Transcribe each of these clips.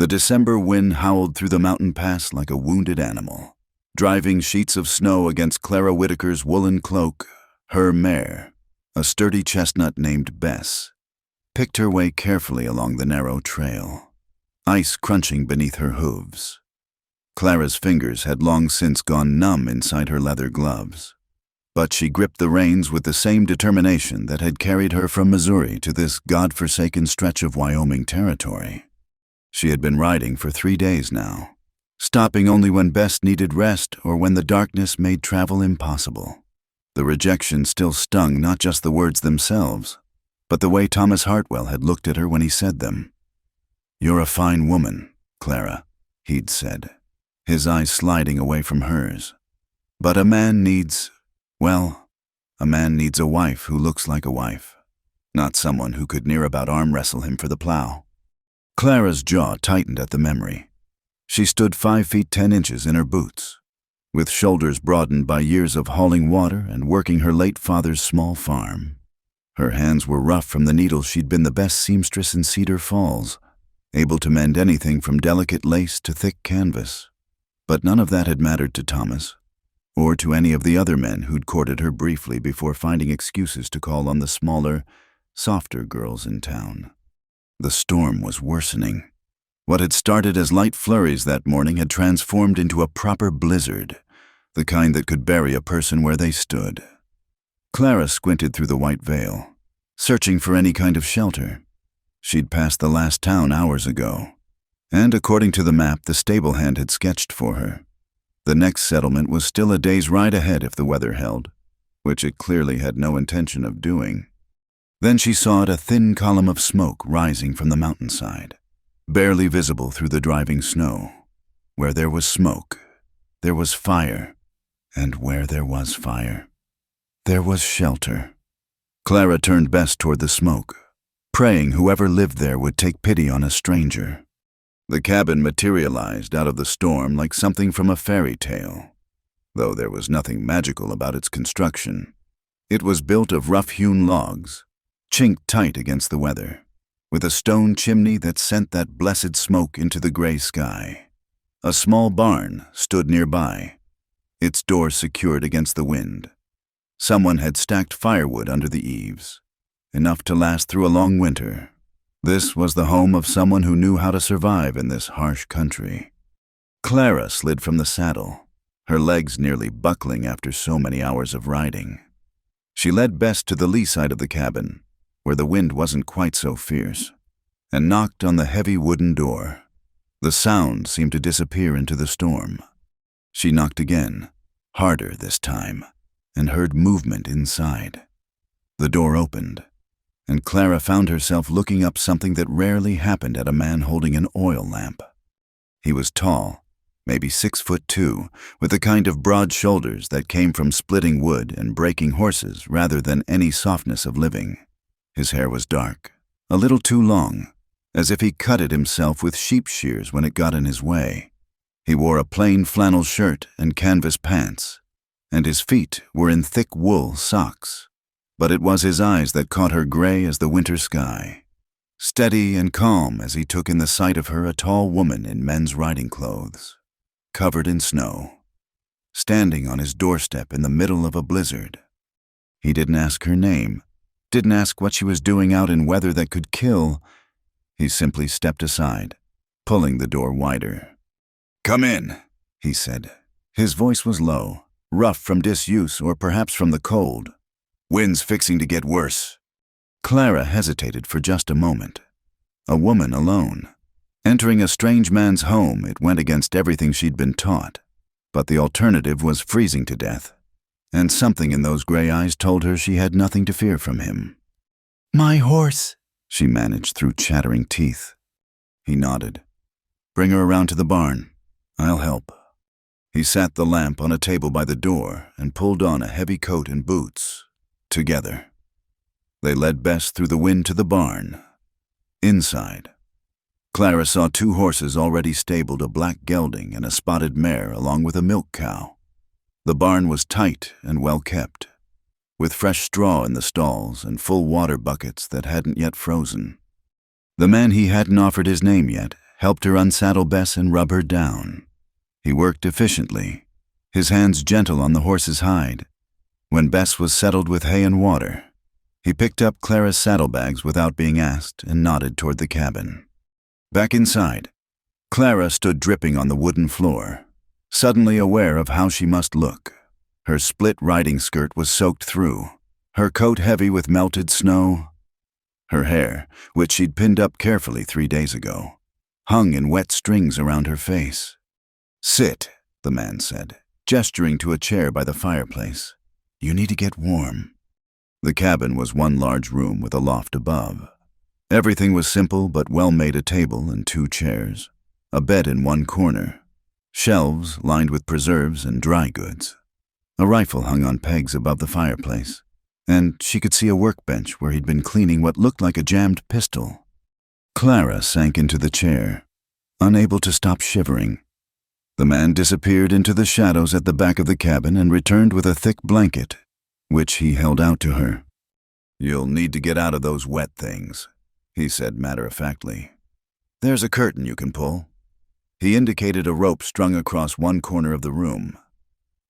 The December wind howled through the mountain pass like a wounded animal, driving sheets of snow against Clara Whitaker's woolen cloak. Her mare, a sturdy chestnut named Bess, picked her way carefully along the narrow trail, ice crunching beneath her hooves. Clara's fingers had long since gone numb inside her leather gloves, but she gripped the reins with the same determination that had carried her from Missouri to this God-forsaken stretch of Wyoming territory. She had been riding for 3 days now, stopping only when Bess needed rest or when the darkness made travel impossible. The rejection still stung, not just the words themselves, but the way Thomas Hartwell had looked at her when he said them. "You're a fine woman, Clara," he'd said, his eyes sliding away from hers. "But a man needs a wife who looks like a wife, not someone who could near about arm wrestle him for the plow." Clara's jaw tightened at the memory. She stood 5 feet 10 inches in her boots, with shoulders broadened by years of hauling water and working her late father's small farm. Her hands were rough from the needles. She'd been the best seamstress in Cedar Falls, able to mend anything from delicate lace to thick canvas. But none of that had mattered to Thomas, or to any of the other men who'd courted her briefly before finding excuses to call on the smaller, softer girls in town. The storm was worsening. What had started as light flurries that morning had transformed into a proper blizzard, the kind that could bury a person where they stood. Clara squinted through the white veil, searching for any kind of shelter. She'd passed the last town hours ago, and according to the map the stable hand had sketched for her, the next settlement was still a day's ride ahead if the weather held, which it clearly had no intention of doing. Then she saw a thin column of smoke rising from the mountainside, barely visible through the driving snow. Where there was smoke, there was fire, and where there was fire, there was shelter. Clara turned Bess toward the smoke, praying whoever lived there would take pity on a stranger. The cabin materialized out of the storm like something from a fairy tale, though there was nothing magical about its construction. It was built of rough-hewn logs, chinked tight against the weather, with a stone chimney that sent that blessed smoke into the gray sky. A small barn stood nearby, its door secured against the wind. Someone had stacked firewood under the eaves, enough to last through a long winter. This was the home of someone who knew how to survive in this harsh country. Clara slid from the saddle, her legs nearly buckling after so many hours of riding. She led Bess to the lee side of the cabin, where the wind wasn't quite so fierce, and knocked on the heavy wooden door. The sound seemed to disappear into the storm. She knocked again, harder this time, and heard movement inside. The door opened, and Clara found herself looking up something that rarely happened at a man holding an oil lamp. He was tall, maybe 6'2", with the kind of broad shoulders that came from splitting wood and breaking horses rather than any softness of living. His hair was dark, a little too long, as if he cut it himself with sheep shears when it got in his way. He wore a plain flannel shirt and canvas pants, and his feet were in thick wool socks. But it was his eyes that caught her gray as the winter sky, steady and calm as he took in the sight of her, a tall woman in men's riding clothes, covered in snow, standing on his doorstep in the middle of a blizzard. He didn't ask her name, didn't ask what she was doing out in weather that could kill. He simply stepped aside, pulling the door wider. "Come in," he said. His voice was low, rough from disuse or perhaps from the cold. "Wind's fixing to get worse." Clara hesitated for just a moment. A woman alone. Entering a strange man's home, it went against everything she'd been taught. But the alternative was freezing to death, and something in those gray eyes told her she had nothing to fear from him. "My horse," she managed through chattering teeth. He nodded. "Bring her around to the barn. I'll help." He sat the lamp on a table by the door and pulled on a heavy coat and boots. Together, they led Bess through the wind to the barn. Inside, Clara saw 2 horses already stabled, a black gelding and a spotted mare along with a milk cow. The barn was tight and well kept, with fresh straw in the stalls and full water buckets that hadn't yet frozen. The man he hadn't offered his name yet helped her unsaddle Bess and rub her down. He worked efficiently, his hands gentle on the horse's hide. When Bess was settled with hay and water, he picked up Clara's saddlebags without being asked and nodded toward the cabin. Back inside, Clara stood dripping on the wooden floor, suddenly aware of how she must look. Her split riding skirt was soaked through, her coat heavy with melted snow. Her hair, which she'd pinned up carefully 3 days ago, hung in wet strings around her face. "Sit," the man said, gesturing to a chair by the fireplace. "You need to get warm." The cabin was one large room with a loft above. Everything was simple but well-made: a table and 2 chairs, a bed in one corner, shelves lined with preserves and dry goods. A rifle hung on pegs above the fireplace, and she could see a workbench where he'd been cleaning what looked like a jammed pistol. Clara sank into the chair, unable to stop shivering. The man disappeared into the shadows at the back of the cabin and returned with a thick blanket, which he held out to her. "You'll need to get out of those wet things," he said matter-of-factly. "There's a curtain you can pull." He indicated a rope strung across one corner of the room.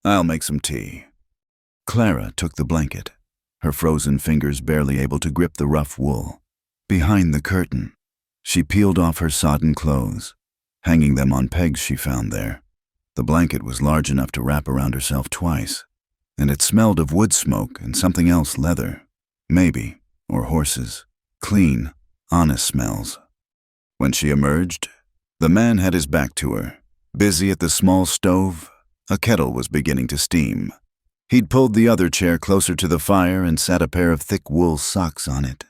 "I'll make some tea." Clara took the blanket, her frozen fingers barely able to grip the rough wool. Behind the curtain, she peeled off her sodden clothes, hanging them on pegs she found there. The blanket was large enough to wrap around herself twice, and it smelled of wood smoke and something else: leather, maybe, or horses. Clean, honest smells. When she emerged, the man had his back to her, busy at the small stove. A kettle was beginning to steam. He'd pulled the other chair closer to the fire and sat a pair of thick wool socks on it.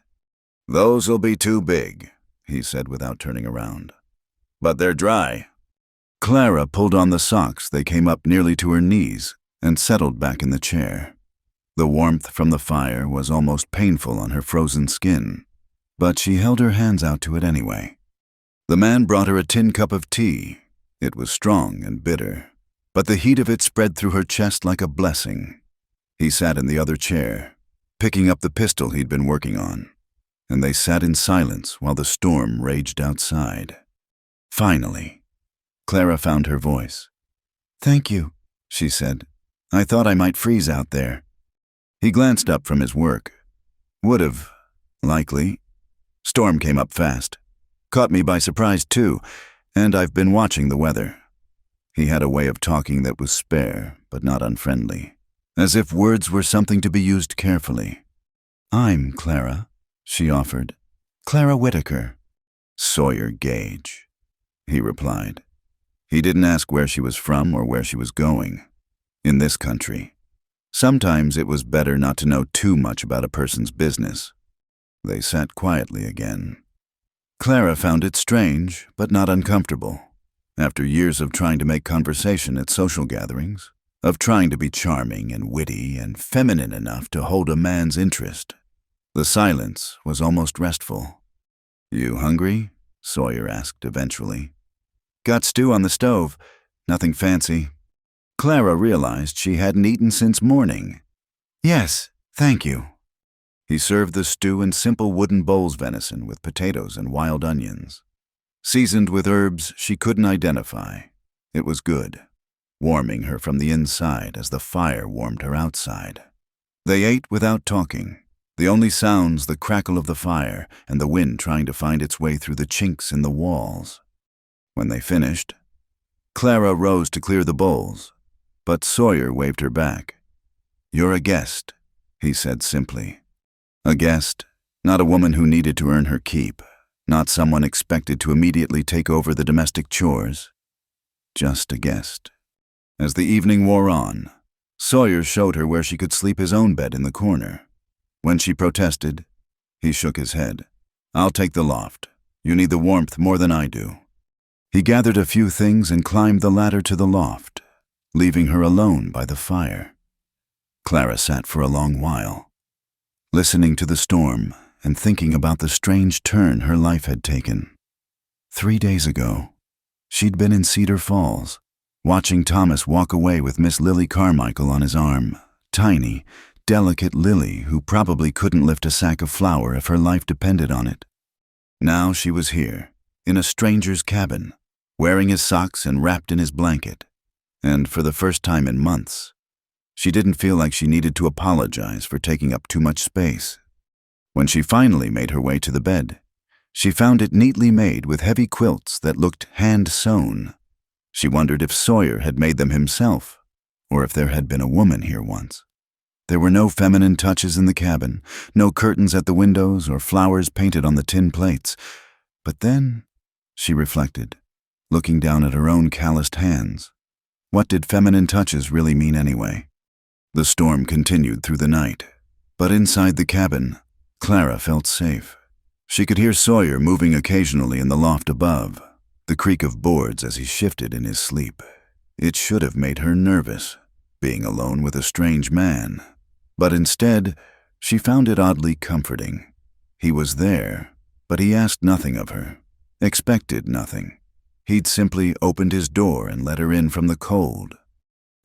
"Those'll be too big," he said without turning around. "But they're dry." Clara pulled on the socks. They came up nearly to her knees and settled back in the chair. The warmth from the fire was almost painful on her frozen skin, but she held her hands out to it anyway. The man brought her a tin cup of tea. It was strong and bitter, but the heat of it spread through her chest like a blessing. He sat in the other chair, picking up the pistol he'd been working on, and they sat in silence while the storm raged outside. Finally, Clara found her voice. "Thank you," she said. "I thought I might freeze out there." He glanced up from his work. "Would've, likely. Storm came up fast. Caught me by surprise too, and I've been watching the weather." He had a way of talking that was spare, but not unfriendly, as if words were something to be used carefully. "I'm Clara," she offered. "Clara Whitaker." "Sawyer Gage," he replied. He didn't ask where she was from or where she was going. In this country, sometimes it was better not to know too much about a person's business. They sat quietly again. Clara found it strange, but not uncomfortable. After years of trying to make conversation at social gatherings, of trying to be charming and witty and feminine enough to hold a man's interest, the silence was almost restful. "You hungry?" Sawyer asked eventually. "Got stew on the stove. Nothing fancy." Clara realized she hadn't eaten since morning. "Yes, thank you." He served the stew in simple wooden bowls venison with potatoes and wild onions, seasoned with herbs she couldn't identify. It was good, warming her from the inside as the fire warmed her outside. They ate without talking, the only sounds the crackle of the fire and the wind trying to find its way through the chinks in the walls. When they finished, Clara rose to clear the bowls, but Sawyer waved her back. "You're a guest," he said simply. A guest, not a woman who needed to earn her keep, not someone expected to immediately take over the domestic chores. Just a guest. As the evening wore on, Sawyer showed her where she could sleep his own bed in the corner. When she protested, he shook his head. "I'll take the loft. You need the warmth more than I do." He gathered a few things and climbed the ladder to the loft, leaving her alone by the fire. Clara sat for a long while, listening to the storm and thinking about the strange turn her life had taken. 3 days ago, she'd been in Cedar Falls, watching Thomas walk away with Miss Lily Carmichael on his arm, tiny, delicate Lily who probably couldn't lift a sack of flour if her life depended on it. Now she was here, in a stranger's cabin, wearing his socks and wrapped in his blanket. And for the first time in months, she didn't feel like she needed to apologize for taking up too much space. When she finally made her way to the bed, she found it neatly made with heavy quilts that looked hand-sewn. She wondered if Sawyer had made them himself, or if there had been a woman here once. There were no feminine touches in the cabin, no curtains at the windows or flowers painted on the tin plates. But then, she reflected, looking down at her own calloused hands, what did feminine touches really mean anyway? The storm continued through the night, but inside the cabin, Clara felt safe. She could hear Sawyer moving occasionally in the loft above, the creak of boards as he shifted in his sleep. It should have made her nervous, being alone with a strange man. But instead, she found it oddly comforting. He was there, but he asked nothing of her, expected nothing. He'd simply opened his door and let her in from the cold.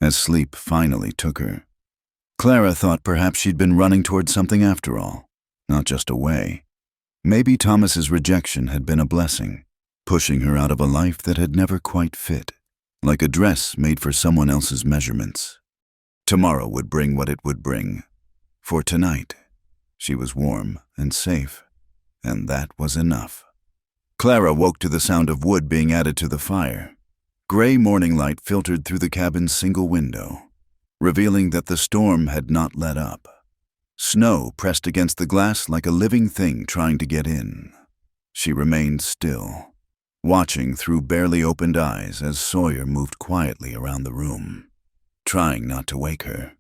As sleep finally took her, Clara thought perhaps she'd been running toward something after all, not just away. Maybe Thomas's rejection had been a blessing, pushing her out of a life that had never quite fit, like a dress made for someone else's measurements. Tomorrow would bring what it would bring. For tonight, she was warm and safe, and that was enough. Clara woke to the sound of wood being added to the fire. Gray morning light filtered through the cabin's single window, revealing that the storm had not let up. Snow pressed against the glass like a living thing trying to get in. She remained still, watching through barely opened eyes as Sawyer moved quietly around the room, trying not to wake her.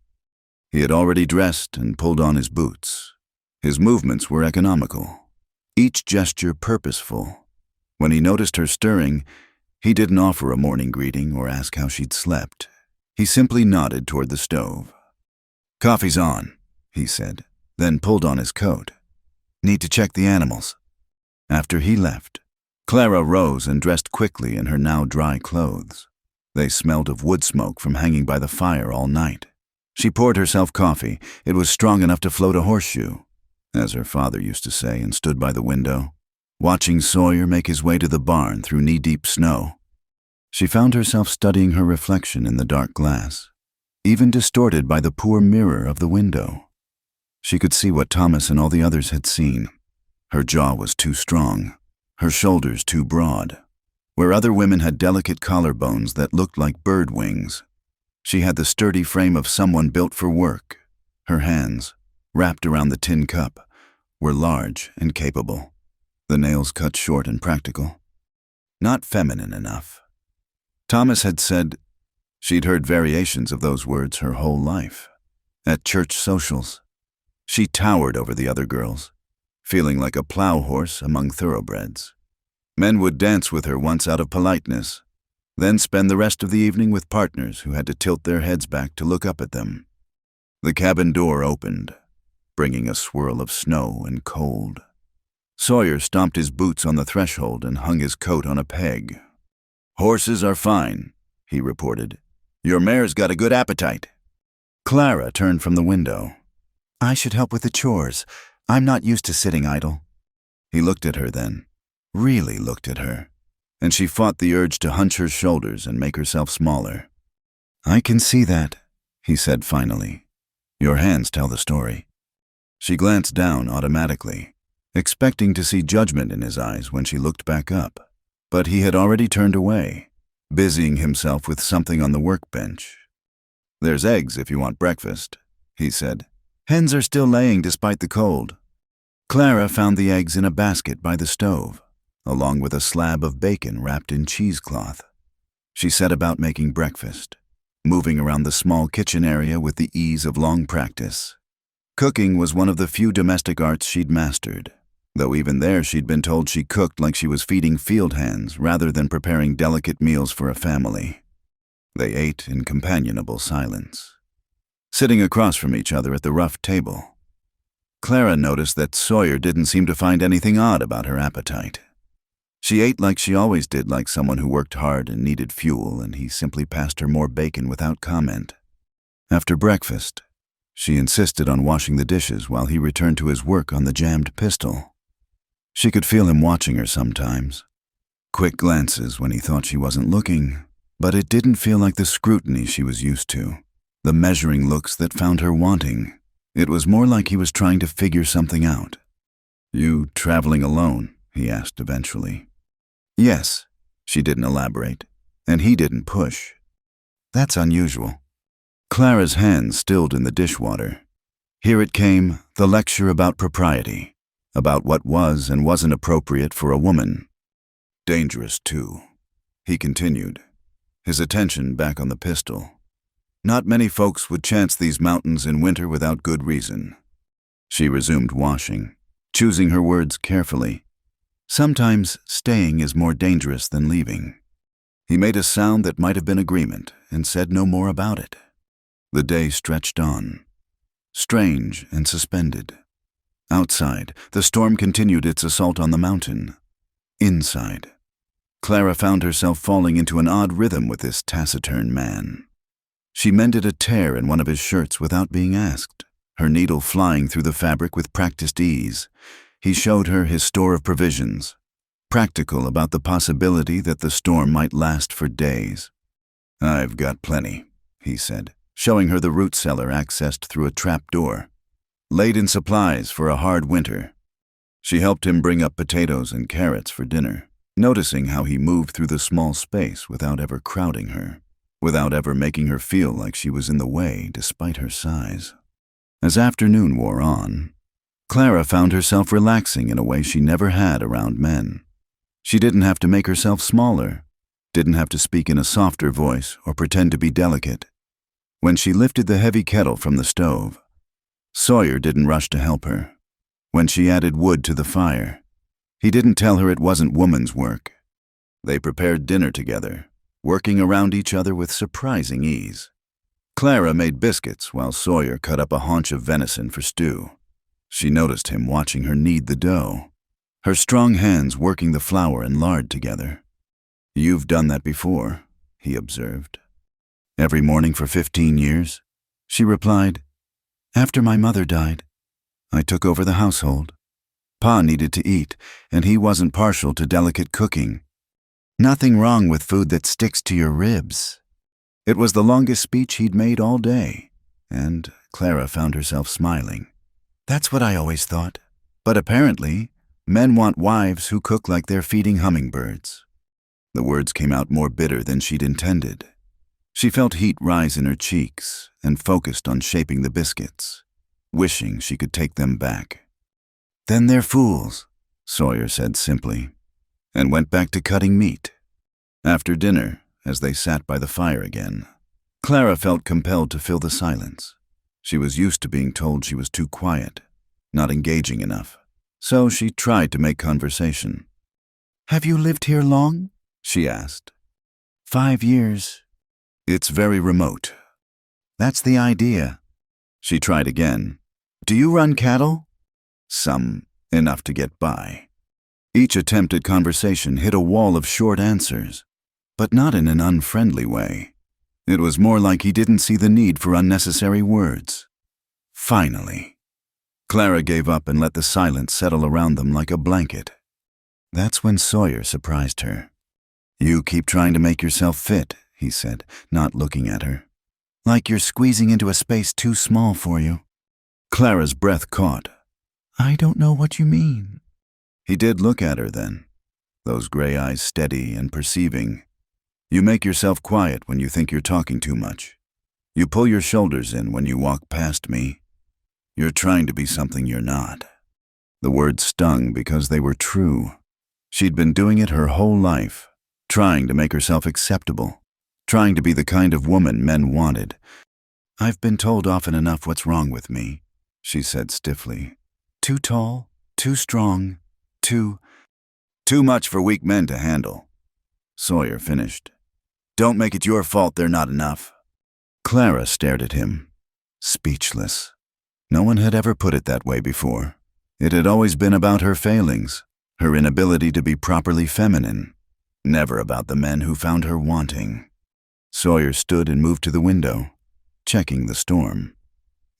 He had already dressed and pulled on his boots. His movements were economical, each gesture purposeful. When he noticed her stirring, he didn't offer a morning greeting or ask how she'd slept. He simply nodded toward the stove. "Coffee's on," he said, then pulled on his coat. "Need to check the animals." After he left, Clara rose and dressed quickly in her now dry clothes. They smelled of wood smoke from hanging by the fire all night. She poured herself coffee. It was strong enough to float a horseshoe, as her father used to say, and stood by the window, watching Sawyer make his way to the barn through knee-deep snow. She found herself studying her reflection in the dark glass, even distorted by the poor mirror of the window. She could see what Thomas and all the others had seen. Her jaw was too strong, her shoulders too broad. Where other women had delicate collarbones that looked like bird wings, she had the sturdy frame of someone built for work. Her hands, wrapped around the tin cup, were large and capable, the nails cut short and practical. Not feminine enough. Thomas had said she'd heard variations of those words her whole life. At church socials, she towered over the other girls, feeling like a plow horse among thoroughbreds. Men would dance with her once out of politeness, then spend the rest of the evening with partners who had to tilt their heads back to look up at them. The cabin door opened, bringing a swirl of snow and cold. Sawyer stomped his boots on the threshold and hung his coat on a peg. "Horses are fine," he reported. "Your mare's got a good appetite." Clara turned from the window. "I should help with the chores. I'm not used to sitting idle." He looked at her then, really looked at her, and she fought the urge to hunch her shoulders and make herself smaller. "I can see that," he said finally. "Your hands tell the story." She glanced down automatically, expecting to see judgment in his eyes when she looked back up. But he had already turned away, busying himself with something on the workbench. "There's eggs if you want breakfast," he said. "Hens are still laying despite the cold." Clara found the eggs in a basket by the stove, along with a slab of bacon wrapped in cheesecloth. She set about making breakfast, moving around the small kitchen area with the ease of long practice. Cooking was one of the few domestic arts she'd mastered, though even there she'd been told she cooked like she was feeding field hands rather than preparing delicate meals for a family. They ate in companionable silence, sitting across from each other at the rough table. Clara noticed that Sawyer didn't seem to find anything odd about her appetite. She ate like she always did, like someone who worked hard and needed fuel, and he simply passed her more bacon without comment. After breakfast, she insisted on washing the dishes while he returned to his work on the jammed pistol. She could feel him watching her sometimes, quick glances when he thought she wasn't looking, but it didn't feel like the scrutiny she was used to, the measuring looks that found her wanting. It was more like he was trying to figure something out. "You traveling alone?" he asked eventually. "Yes," she didn't elaborate, and he didn't push. "That's unusual." Clara's hands stilled in the dishwater. Here it came, the lecture about propriety, about what was and wasn't appropriate for a woman. "Dangerous, too," he continued, his attention back on the pistol. "Not many folks would chance these mountains in winter without good reason." She resumed washing, choosing her words carefully. "Sometimes staying is more dangerous than leaving." He made a sound that might have been agreement and said no more about it. The day stretched on, strange and suspended. Outside, the storm continued its assault on the mountain. Inside, Clara found herself falling into an odd rhythm with this taciturn man. She mended a tear in one of his shirts without being asked, her needle flying through the fabric with practiced ease. He showed her his store of provisions, practical about the possibility that the storm might last for days. "I've got plenty," he said, showing her the root cellar accessed through a trap door, laden supplies for a hard winter. She helped him bring up potatoes and carrots for dinner, noticing how he moved through the small space without ever crowding her, without ever making her feel like she was in the way despite her size. As afternoon wore on, Clara found herself relaxing in a way she never had around men. She didn't have to make herself smaller, didn't have to speak in a softer voice or pretend to be delicate. When she lifted the heavy kettle from the stove, Sawyer didn't rush to help her. When she added wood to the fire, he didn't tell her it wasn't woman's work. They prepared dinner together, working around each other with surprising ease. Clara made biscuits while Sawyer cut up a haunch of venison for stew. She noticed him watching her knead the dough, her strong hands working the flour and lard together. "You've done that before," he observed. "Every morning for 15 years?" She replied, "After my mother died, I took over the household. Pa needed to eat, and he wasn't partial to delicate cooking. Nothing wrong with food that sticks to your ribs." It was the longest speech he'd made all day, and Clara found herself smiling. "That's what I always thought. But apparently, men want wives who cook like they're feeding hummingbirds." The words came out more bitter than she'd intended. She felt heat rise in her cheeks and focused on shaping the biscuits, wishing she could take them back. "Then they're fools," Sawyer said simply, and went back to cutting meat. After dinner, as they sat by the fire again, Clara felt compelled to fill the silence. She was used to being told she was too quiet, not engaging enough, so she tried to make conversation. "Have you lived here long?" she asked. 5 years. "It's very remote." "That's the idea." She tried again. "Do you run cattle?" "Some, enough to get by." Each attempt at conversation hit a wall of short answers, but not in an unfriendly way. It was more like he didn't see the need for unnecessary words. Finally, Clara gave up and let the silence settle around them like a blanket. That's when Sawyer surprised her. "You keep trying to make yourself fit," he said, not looking at her. "Like you're squeezing into a space too small for you." Clara's breath caught. "I don't know what you mean." He did look at her then, those gray eyes steady and perceiving. "You make yourself quiet when you think you're talking too much. You pull your shoulders in when you walk past me. You're trying to be something you're not." The words stung because they were true. She'd been doing it her whole life, trying to make herself acceptable, trying to be the kind of woman men wanted. "I've been told often enough what's wrong with me," she said stiffly. "Too tall, too strong, too much for weak men to handle." Sawyer finished. "Don't make it your fault they're not enough." Clara stared at him, speechless. No one had ever put it that way before. It had always been about her failings, her inability to be properly feminine, never about the men who found her wanting. Sawyer stood and moved to the window, checking the storm.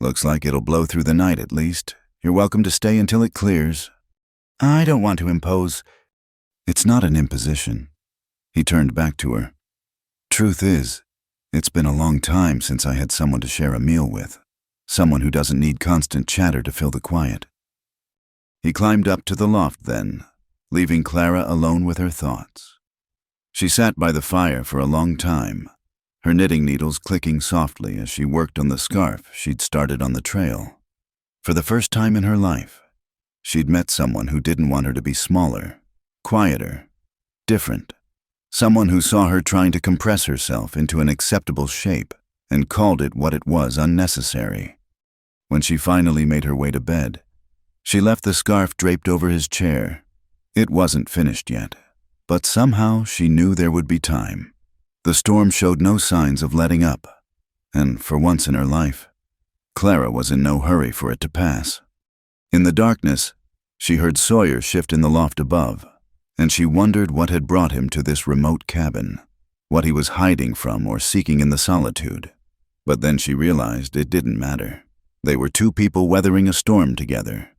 "Looks like it'll blow through the night at least. You're welcome to stay until it clears." "I don't want to impose." It's not an imposition. He turned back to her. Truth is, it's been a long time since I had someone to share a meal with, someone who doesn't need constant chatter to fill the quiet. He climbed up to the loft then, leaving Clara alone with her thoughts. She sat by the fire for a long time, her knitting needles clicking softly as she worked on the scarf she'd started on the trail. For the first time in her life, she'd met someone who didn't want her to be smaller, quieter, different. Someone who saw her trying to compress herself into an acceptable shape and called it what it was, unnecessary. When she finally made her way to bed, she left the scarf draped over his chair. It wasn't finished yet, but somehow she knew there would be time. The storm showed no signs of letting up, and for once in her life, Clara was in no hurry for it to pass. In the darkness, she heard Sawyer shift in the loft above, and she wondered what had brought him to this remote cabin, what he was hiding from or seeking in the solitude. But then she realized it didn't matter. They were two people weathering a storm together,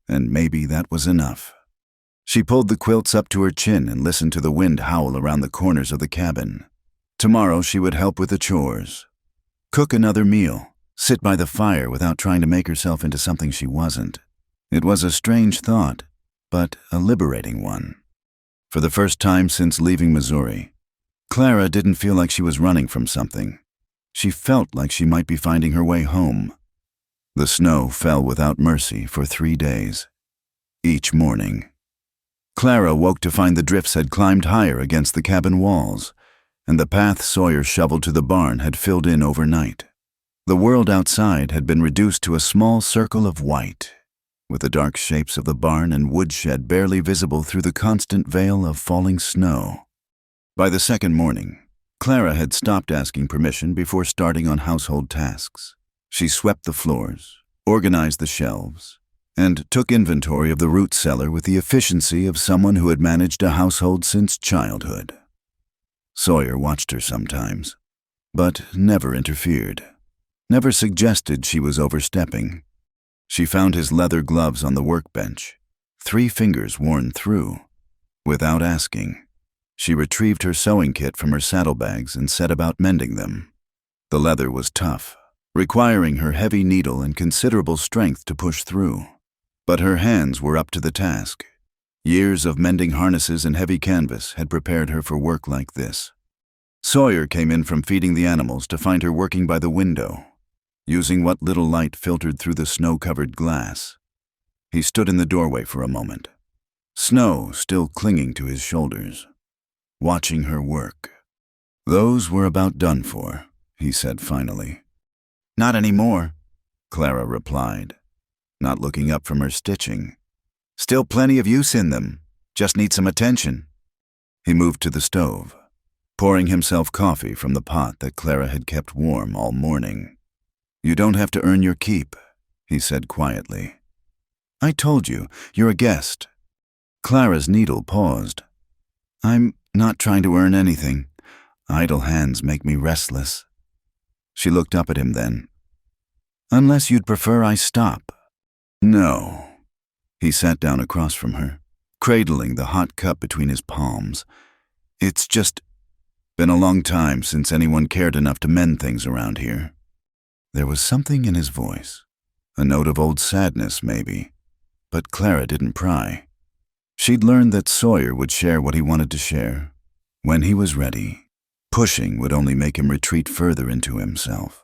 and maybe that was enough. She pulled the quilts up to her chin and listened to the wind howl around the corners of the cabin. Tomorrow she would help with the chores, cook another meal, sit by the fire without trying to make herself into something she wasn't. It was a strange thought, but a liberating one. For the first time since leaving Missouri, Clara didn't feel like she was running from something. She felt like she might be finding her way home. The snow fell without mercy for 3 days. Each morning, Clara woke to find the drifts had climbed higher against the cabin walls, and the path Sawyer shoveled to the barn had filled in overnight. The world outside had been reduced to a small circle of white, with the dark shapes of the barn and woodshed barely visible through the constant veil of falling snow. By the second morning, Clara had stopped asking permission before starting on household tasks. She swept the floors, organized the shelves, and took inventory of the root cellar with the efficiency of someone who had managed a household since childhood. Sawyer watched her sometimes, but never interfered, never suggested she was overstepping. She found his leather gloves on the workbench, 3 fingers worn through. Without asking, she retrieved her sewing kit from her saddlebags and set about mending them. The leather was tough, requiring her heavy needle and considerable strength to push through. But her hands were up to the task. Years of mending harnesses and heavy canvas had prepared her for work like this. Sawyer came in from feeding the animals to find her working by the window, using what little light filtered through the snow-covered glass. He stood in the doorway for a moment, snow still clinging to his shoulders, watching her work. "Those were about done for," he said finally. "Not anymore," Clara replied, not looking up from her stitching. "Still plenty of use in them, just need some attention." He moved to the stove, pouring himself coffee from the pot that Clara had kept warm all morning. "You don't have to earn your keep," he said quietly. "I told you, you're a guest." Clara's needle paused. "I'm not trying to earn anything. Idle hands make me restless." She looked up at him then. "Unless you'd prefer I stop." "No." He sat down across from her, cradling the hot cup between his palms. "It's just been a long time since anyone cared enough to mend things around here." There was something in his voice, a note of old sadness maybe, but Clara didn't pry. She'd learned that Sawyer would share what he wanted to share, when he was ready. Pushing would only make him retreat further into himself.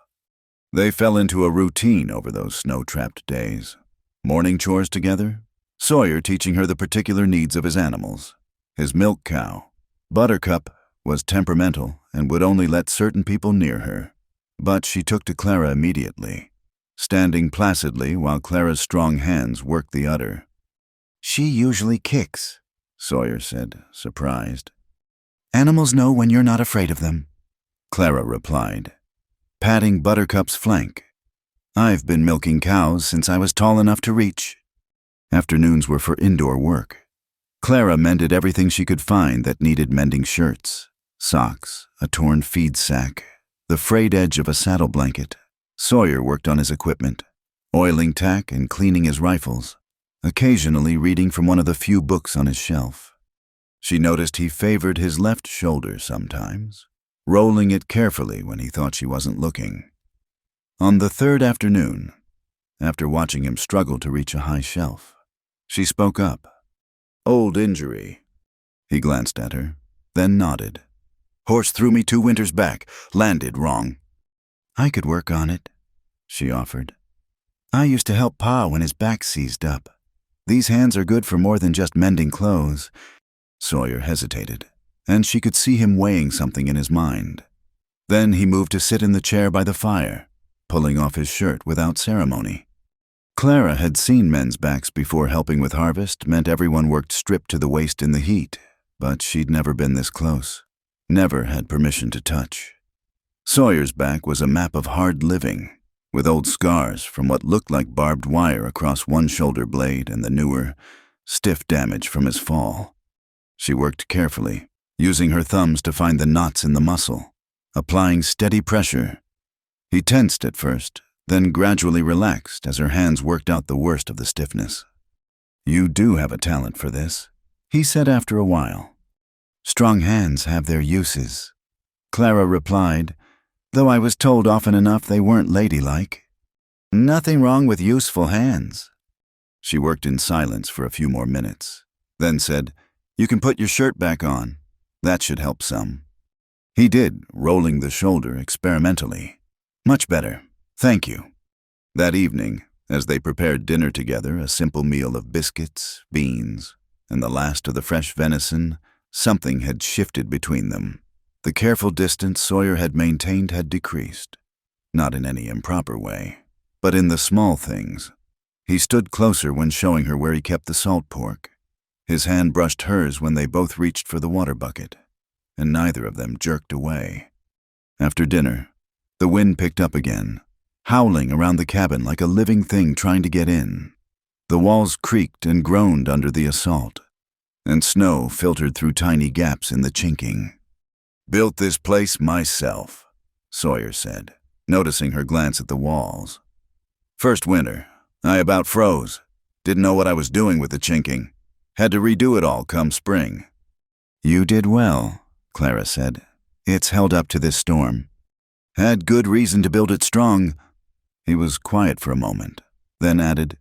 They fell into a routine over those snow-trapped days. Morning chores together, Sawyer teaching her the particular needs of his animals. His milk cow, Buttercup, was temperamental and would only let certain people near her. But she took to Clara immediately, standing placidly while Clara's strong hands worked the udder. "She usually kicks," Sawyer said, surprised. "Animals know when you're not afraid of them," Clara replied, patting Buttercup's flank. "I've been milking cows since I was tall enough to reach." Afternoons were for indoor work. Clara mended everything she could find that needed mending: shirts, socks, a torn feed sack, the frayed edge of a saddle blanket. Sawyer worked on his equipment, oiling tack and cleaning his rifles, occasionally reading from one of the few books on his shelf. She noticed he favored his left shoulder sometimes, rolling it carefully when he thought she wasn't looking. On the third afternoon, after watching him struggle to reach a high shelf, she spoke up. "Old injury." He glanced at her, then nodded. "Horse threw me 2 winters back, landed wrong." "I could work on it," she offered. "I used to help Pa when his back seized up. These hands are good for more than just mending clothes." Sawyer hesitated, and she could see him weighing something in his mind. Then he moved to sit in the chair by the fire, pulling off his shirt without ceremony. Clara had seen men's backs before. Helping with harvest meant everyone worked stripped to the waist in the heat, but she'd never been this close, never had permission to touch. Sawyer's back was a map of hard living, with old scars from what looked like barbed wire across one shoulder blade and the newer, stiff damage from his fall. She worked carefully, using her thumbs to find the knots in the muscle, applying steady pressure. He tensed at first, then gradually relaxed as her hands worked out the worst of the stiffness. "You do have a talent for this," he said after a while. "Strong hands have their uses," Clara replied, though I was told often enough they weren't ladylike. "Nothing wrong with useful hands." She worked in silence for a few more minutes, then said, "You can put your shirt back on. That should help some." He did, rolling the shoulder experimentally. "Much better. Thank you." That evening, as they prepared dinner together, a simple meal of biscuits, beans, and the last of the fresh venison, something had shifted between them. The careful distance Sawyer had maintained had decreased, not in any improper way, but in the small things. He stood closer when showing her where he kept the salt pork. His hand brushed hers when they both reached for the water bucket, and neither of them jerked away. After dinner, the wind picked up again, howling around the cabin like a living thing trying to get in. The walls creaked and groaned under the assault, and snow filtered through tiny gaps in the chinking. "Built this place myself," Sawyer said, noticing her glance at the walls. "First winter, I about froze. Didn't know what I was doing with the chinking. Had to redo it all come spring." "You did well," Clara said. "It's held up to this storm." "Had good reason to build it strong." He was quiet for a moment, then added,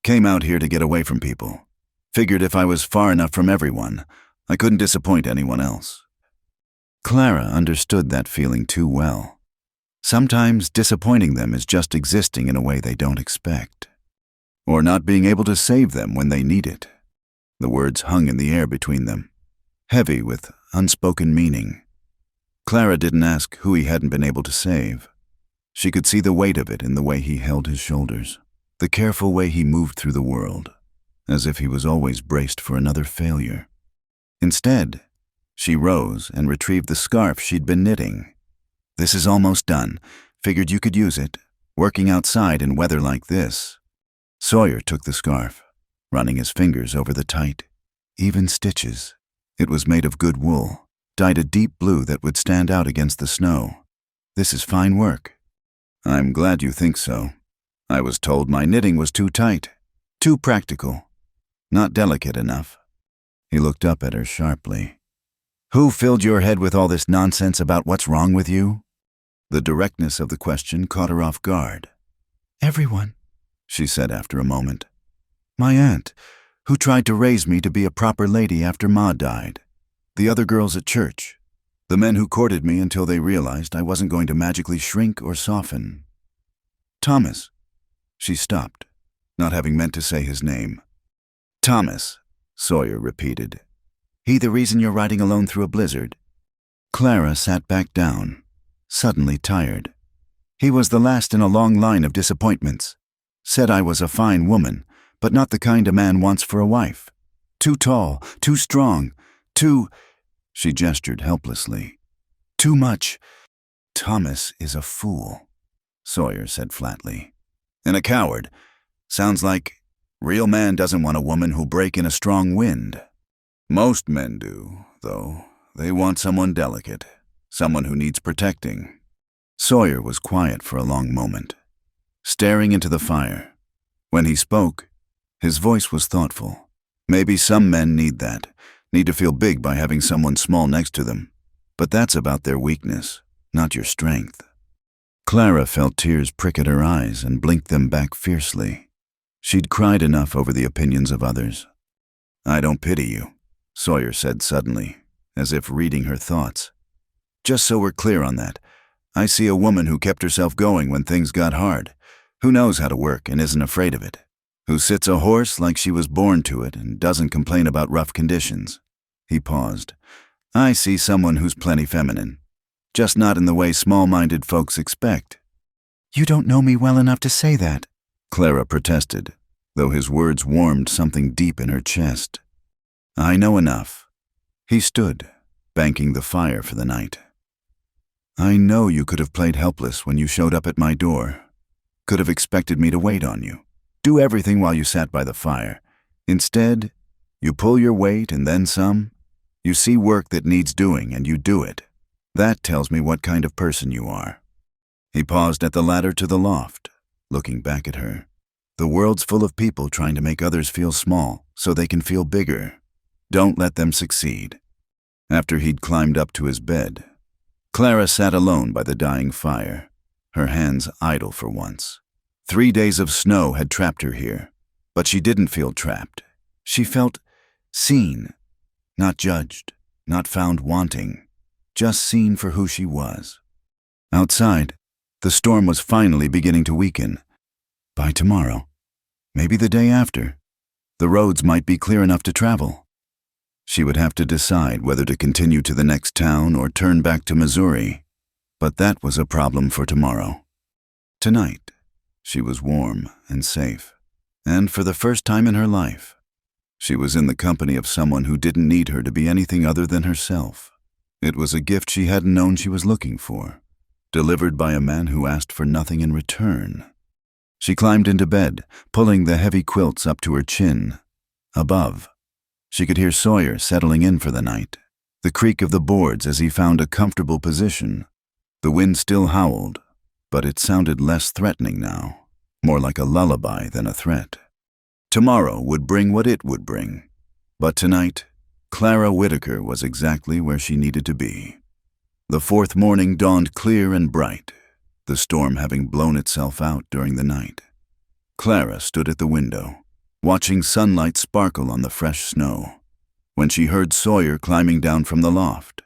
"Came out here to get away from people. Figured if I was far enough from everyone, I couldn't disappoint anyone else." Clara understood that feeling too well. Sometimes disappointing them is just existing in a way they don't expect, or not being able to save them when they need it. The words hung in the air between them, heavy with unspoken meaning. Clara didn't ask who he hadn't been able to save. She could see the weight of it in the way he held his shoulders, the careful way he moved through the world, as if he was always braced for another failure. Instead, she rose and retrieved the scarf she'd been knitting. "This is almost done. Figured you could use it, working outside in weather like this." Sawyer took the scarf, running his fingers over the tight, even stitches. It was made of good wool, dyed a deep blue that would stand out against the snow. "This is fine work." "I'm glad you think so. I was told my knitting was too tight, too practical, not delicate enough." He looked up at her sharply. "Who filled your head with all this nonsense about what's wrong with you?" The directness of the question caught her off guard. "Everyone," she said after a moment. "My aunt, who tried to raise me to be a proper lady after Ma died. The other girls at church. The men who courted me until they realized I wasn't going to magically shrink or soften. Thomas." She stopped, not having meant to say his name. "Thomas," Sawyer repeated. "He the reason you're riding alone through a blizzard?" Clara sat back down, suddenly tired. "He was the last in a long line of disappointments. Said I was a fine woman, but not the kind a man wants for a wife. Too tall, too strong, too—" She gestured helplessly. "Too much." "Thomas is a fool," Sawyer said flatly. "And a coward. Sounds like real man doesn't want a woman who'll break in a strong wind. Most men do, though. They want someone delicate, someone who needs protecting." Sawyer was quiet for a long moment, staring into the fire. When he spoke, his voice was thoughtful. "Maybe some men need that, need to feel big by having someone small next to them. But that's about their weakness, not your strength. Clara felt tears prick at her eyes and blinked them back fiercely. She'd cried enough over the opinions of others. "I don't pity you," Sawyer said suddenly, as if reading her thoughts. "Just so we're clear on that, I see a woman who kept herself going when things got hard, who knows how to work and isn't afraid of it, who sits a horse like she was born to it and doesn't complain about rough conditions." He paused. "I see someone who's plenty feminine, just not in the way small-minded folks expect." "You don't know me well enough to say that," Clara protested, though his words warmed something deep in her chest. "I know enough." He stood, banking the fire for the night. "I know you could have played helpless when you showed up at my door. Could have expected me to wait on you, do everything while you sat by the fire. Instead, you pull your weight and then some. You see work that needs doing and you do it. That tells me what kind of person you are." He paused at the ladder to the loft, looking back at her. The world's full of people trying to make others feel small so they can feel bigger. Don't let them succeed. After he'd climbed up to his bed, Clara sat alone by the dying fire, her hands idle for once. 3 days of snow had trapped her here, but she didn't feel trapped. She felt seen, not judged, not found wanting, just seen for who she was. Outside, the storm was finally beginning to weaken. By tomorrow, maybe the day after, the roads might be clear enough to travel. She would have to decide whether to continue to the next town or turn back to Missouri, but that was a problem for tomorrow. Tonight, she was warm and safe, and for the first time in her life, she was in the company of someone who didn't need her to be anything other than herself. It was a gift she hadn't known she was looking for, delivered by a man who asked for nothing in return. She climbed into bed, pulling the heavy quilts up to her chin. Above, she could hear Sawyer settling in for the night, the creak of the boards as he found a comfortable position. The wind still howled, but it sounded less threatening now, more like a lullaby than a threat. Tomorrow would bring what it would bring, but tonight, Clara Whitaker was exactly where she needed to be. The fourth morning dawned clear and bright, the storm having blown itself out during the night. Clara stood at the window, watching sunlight sparkle on the fresh snow, when she heard Sawyer climbing down from the loft.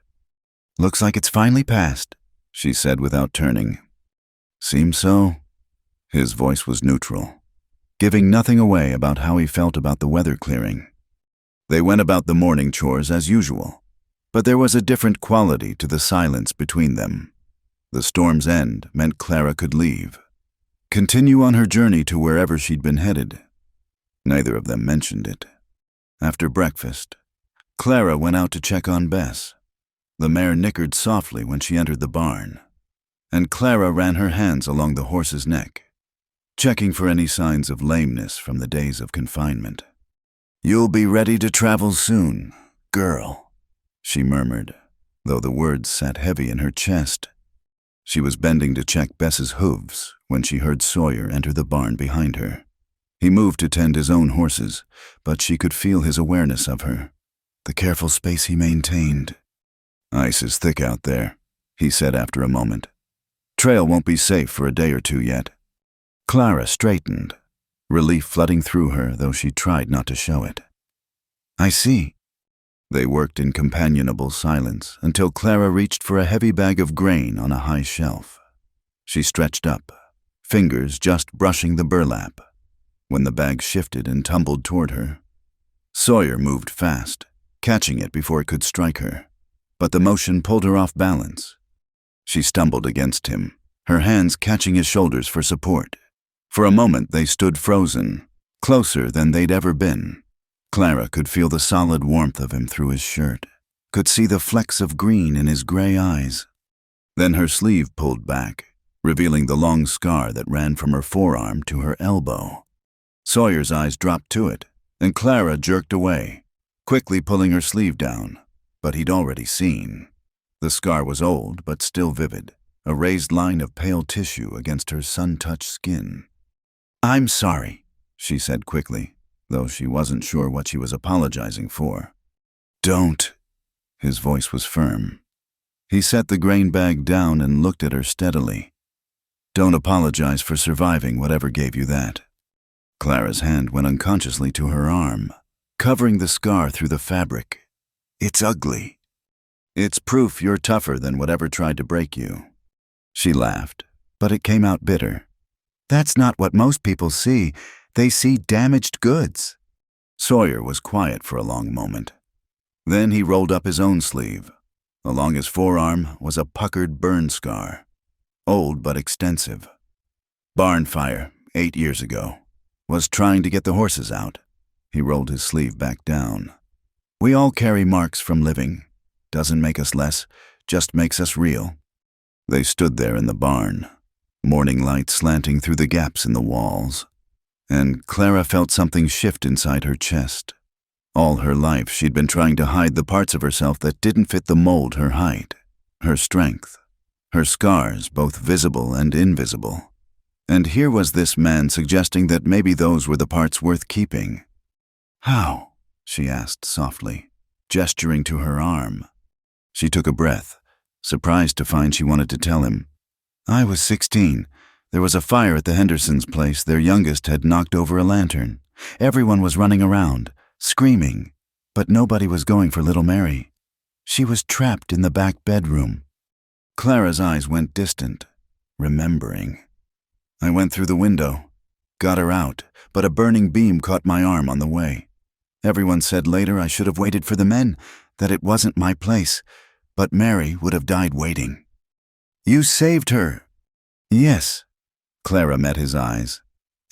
"Looks like it's finally passed," she said without turning. "Seems so." His voice was neutral, giving nothing away about how he felt about the weather clearing. They went about the morning chores as usual, but there was a different quality to the silence between them. The storm's end meant Clara could leave, continue on her journey to wherever she'd been headed. Neither of them mentioned it. After breakfast, Clara went out to check on Bess. The mare nickered softly when she entered the barn, and Clara ran her hands along the horse's neck, checking for any signs of lameness from the days of confinement. "You'll be ready to travel soon, girl," she murmured, though the words sat heavy in her chest. She was bending to check Bess's hooves when she heard Sawyer enter the barn behind her. He moved to tend his own horses, but she could feel his awareness of her, the careful space he maintained. "Ice is thick out there," he said after a moment. "Trail won't be safe for a day or two yet." Clara straightened, relief flooding through her, though she tried not to show it. "I see." They worked in companionable silence until Clara reached for a heavy bag of grain on a high shelf. She stretched up, fingers just brushing the burlap, when the bag shifted and tumbled toward her. Sawyer moved fast, catching it before it could strike her, but the motion pulled her off balance. She stumbled against him, her hands catching his shoulders for support. For a moment they stood frozen, closer than they'd ever been. Clara could feel the solid warmth of him through his shirt, could see the flecks of green in his gray eyes. Then her sleeve pulled back, revealing the long scar that ran from her forearm to her elbow. Sawyer's eyes dropped to it, and Clara jerked away, quickly pulling her sleeve down, but he'd already seen. The scar was old but still vivid, a raised line of pale tissue against her sun-touched skin. "I'm sorry," she said quickly, though she wasn't sure what she was apologizing for. Don't. His voice was firm. He set the grain bag down and looked at her steadily. Don't apologize for surviving whatever gave you that. Clara's hand went unconsciously to her arm, covering the scar through the fabric. It's ugly. It's proof you're tougher than whatever tried to break you. She laughed, but it came out bitter. That's not what most people see. They see damaged goods. Sawyer was quiet for a long moment. Then he rolled up his own sleeve. Along his forearm was a puckered burn scar, old but extensive. Barn fire, 8 years ago. Was trying to get the horses out. He rolled his sleeve back down. We all carry marks from living. Doesn't make us less, just makes us real. They stood there in the barn, morning light slanting through the gaps in the walls, and Clara felt something shift inside her chest. All her life she'd been trying to hide the parts of herself that didn't fit the mold: her height, her strength, her scars, both visible and invisible. And here was this man suggesting that maybe those were the parts worth keeping. How? She asked softly, gesturing to her arm. She took a breath, surprised to find she wanted to tell him. I was 16. There was a fire at the Hendersons' place. Their youngest had knocked over a lantern. Everyone was running around, screaming, but nobody was going for little Mary. She was trapped in the back bedroom. Clara's eyes went distant, remembering. I went through the window, got her out, but a burning beam caught my arm on the way. Everyone said later I should have waited for the men, that it wasn't my place, but Mary would have died waiting. You saved her. Yes. Clara met his eyes.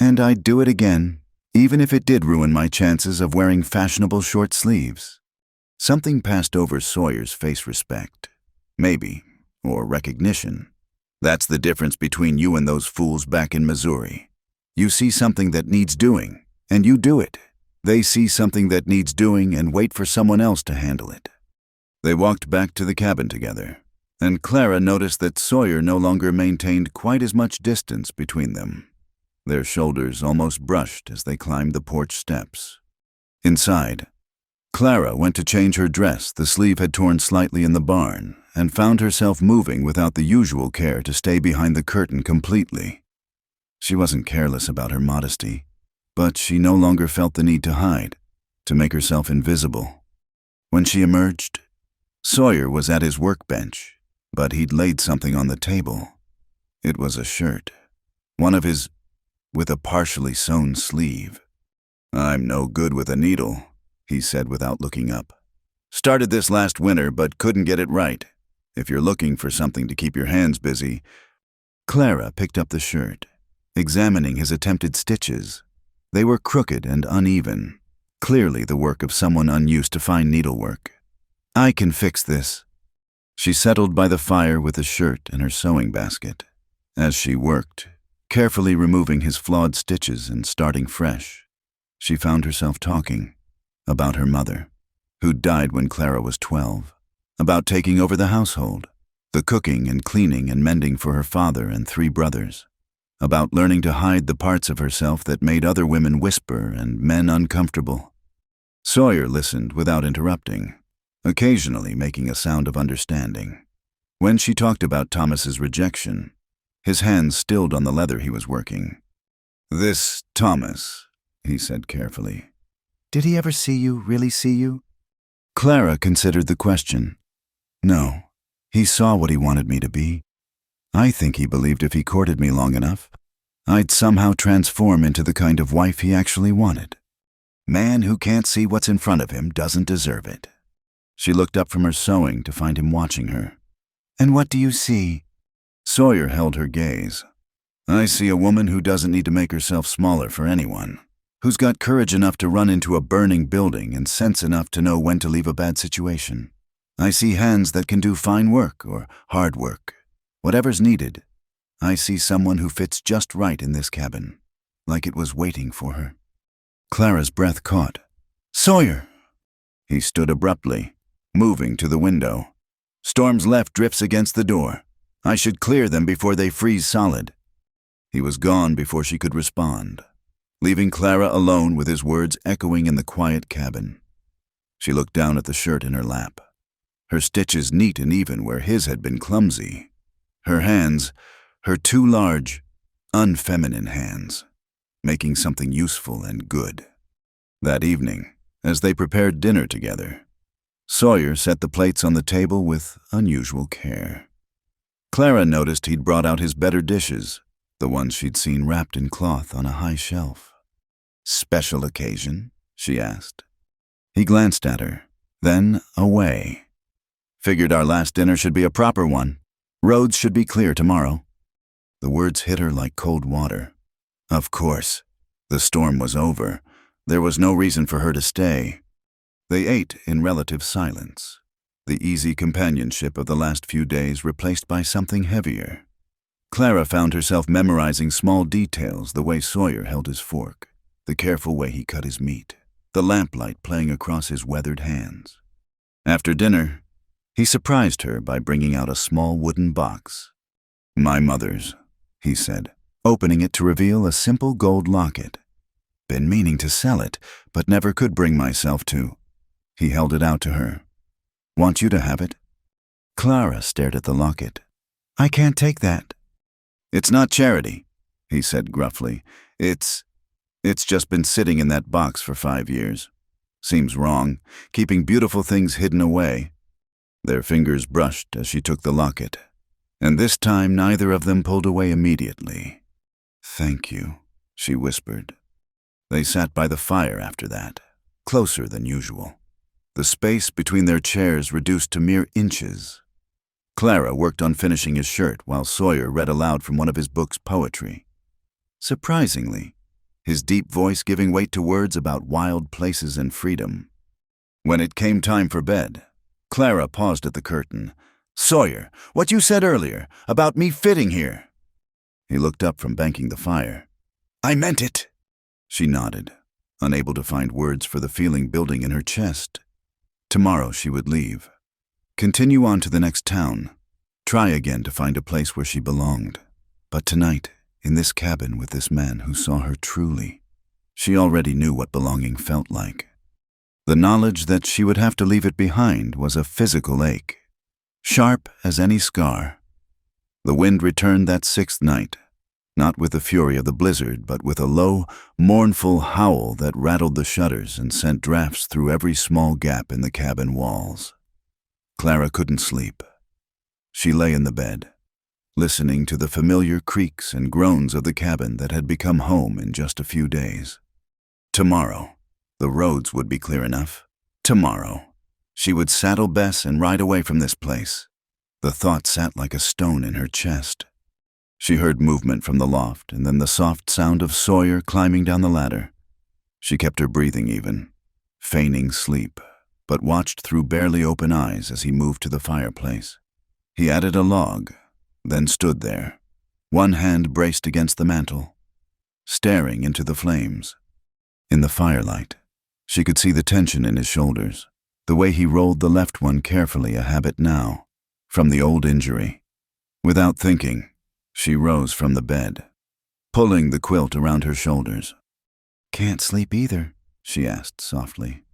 And I'd do it again, even if it did ruin my chances of wearing fashionable short sleeves. Something passed over Sawyer's face. Respect. Maybe, or recognition. That's the difference between you and those fools back in Missouri. You see something that needs doing, and you do it. They see something that needs doing and wait for someone else to handle it. They walked back to the cabin together, and Clara noticed that Sawyer no longer maintained quite as much distance between them. Their shoulders almost brushed as they climbed the porch steps. Inside, Clara went to change her dress. The sleeve had torn slightly in the barn, and found herself moving without the usual care to stay behind the curtain completely. She wasn't careless about her modesty, but she no longer felt the need to hide, to make herself invisible. When she emerged, Sawyer was at his workbench, but he'd laid something on the table. It was a shirt, one of his, with a partially sewn sleeve. I'm no good with a needle, he said without looking up. Started this last winter, but couldn't get it right. If you're looking for something to keep your hands busy. Clara picked up the shirt, examining his attempted stitches. They were crooked and uneven, clearly the work of someone unused to fine needlework. I can fix this. She settled by the fire with the shirt and her sewing basket. As she worked, carefully removing his flawed stitches and starting fresh, she found herself talking about her mother, who'd died when Clara was 12, about taking over the household, the cooking and cleaning and mending for her father and 3 brothers, about learning to hide the parts of herself that made other women whisper and men uncomfortable. Sawyer listened without interrupting, occasionally making a sound of understanding. When she talked about Thomas's rejection, his hands stilled on the leather he was working. This Thomas, he said carefully. Did he ever see you, really see you? Clara considered the question. No, he saw what he wanted me to be. I think he believed if he courted me long enough, I'd somehow transform into the kind of wife he actually wanted. Man who can't see what's in front of him doesn't deserve it. She looked up from her sewing to find him watching her. And what do you see? Sawyer held her gaze. I see a woman who doesn't need to make herself smaller for anyone, who's got courage enough to run into a burning building and sense enough to know when to leave a bad situation. I see hands that can do fine work or hard work, whatever's needed. I see someone who fits just right in this cabin, like it was waiting for her. Clara's breath caught. Sawyer! He stood abruptly, moving to the window. Storm's left drifts against the door. I should clear them before they freeze solid. He was gone before she could respond, leaving Clara alone with his words echoing in the quiet cabin. She looked down at the shirt in her lap, her stitches neat and even where his had been clumsy. Her hands, her two large, unfeminine hands, making something useful and good. That evening, as they prepared dinner together, Sawyer set the plates on the table with unusual care. Clara noticed he'd brought out his better dishes, the ones she'd seen wrapped in cloth on a high shelf. "Special occasion?" she asked. He glanced at her, then away. "Figured our last dinner should be a proper one. Roads should be clear tomorrow." The words hit her like cold water. Of course. The storm was over. There was no reason for her to stay. They ate in relative silence, the easy companionship of the last few days replaced by something heavier. Clara found herself memorizing small details, the way Sawyer held his fork, the careful way he cut his meat, the lamplight playing across his weathered hands. After dinner, he surprised her by bringing out a small wooden box. "My mother's," he said, opening it to reveal a simple gold locket. "Been meaning to sell it, but never could bring myself to." He held it out to her. "Want you to have it?" Clara stared at the locket. "I can't take that." "It's not charity," he said gruffly. It's just been sitting in that box for 5 years. Seems wrong, keeping beautiful things hidden away." Their fingers brushed as she took the locket, and this time neither of them pulled away immediately. "Thank you," she whispered. They sat by the fire after that, closer than usual, the space between their chairs reduced to mere inches. Clara worked on finishing his shirt while Sawyer read aloud from one of his book's poetry. Surprisingly, his deep voice giving weight to words about wild places and freedom. When it came time for bed, Clara paused at the curtain. "Sawyer, what you said earlier, about me fitting here." He looked up from banking the fire. "I meant it." She nodded, unable to find words for the feeling building in her chest. Tomorrow she would leave. Continue on to the next town. Try again to find a place where she belonged. But tonight, in this cabin with this man who saw her truly, she already knew what belonging felt like. The knowledge that she would have to leave it behind was a physical ache, sharp as any scar. The wind returned that 6th night, not with the fury of the blizzard, but with a low, mournful howl that rattled the shutters and sent drafts through every small gap in the cabin walls. Clara couldn't sleep. She lay in the bed, listening to the familiar creaks and groans of the cabin that had become home in just a few days. Tomorrow, the roads would be clear enough. Tomorrow, she would saddle Bess and ride away from this place. The thought sat like a stone in her chest. She heard movement from the loft and then the soft sound of Sawyer climbing down the ladder. She kept her breathing even, feigning sleep, but watched through barely open eyes as he moved to the fireplace. He added a log, then stood there, one hand braced against the mantel, staring into the flames. In the firelight, she could see the tension in his shoulders, the way he rolled the left one carefully, a habit now, from the old injury. Without thinking, she rose from the bed, pulling the quilt around her shoulders. "Can't sleep either?" she asked softly.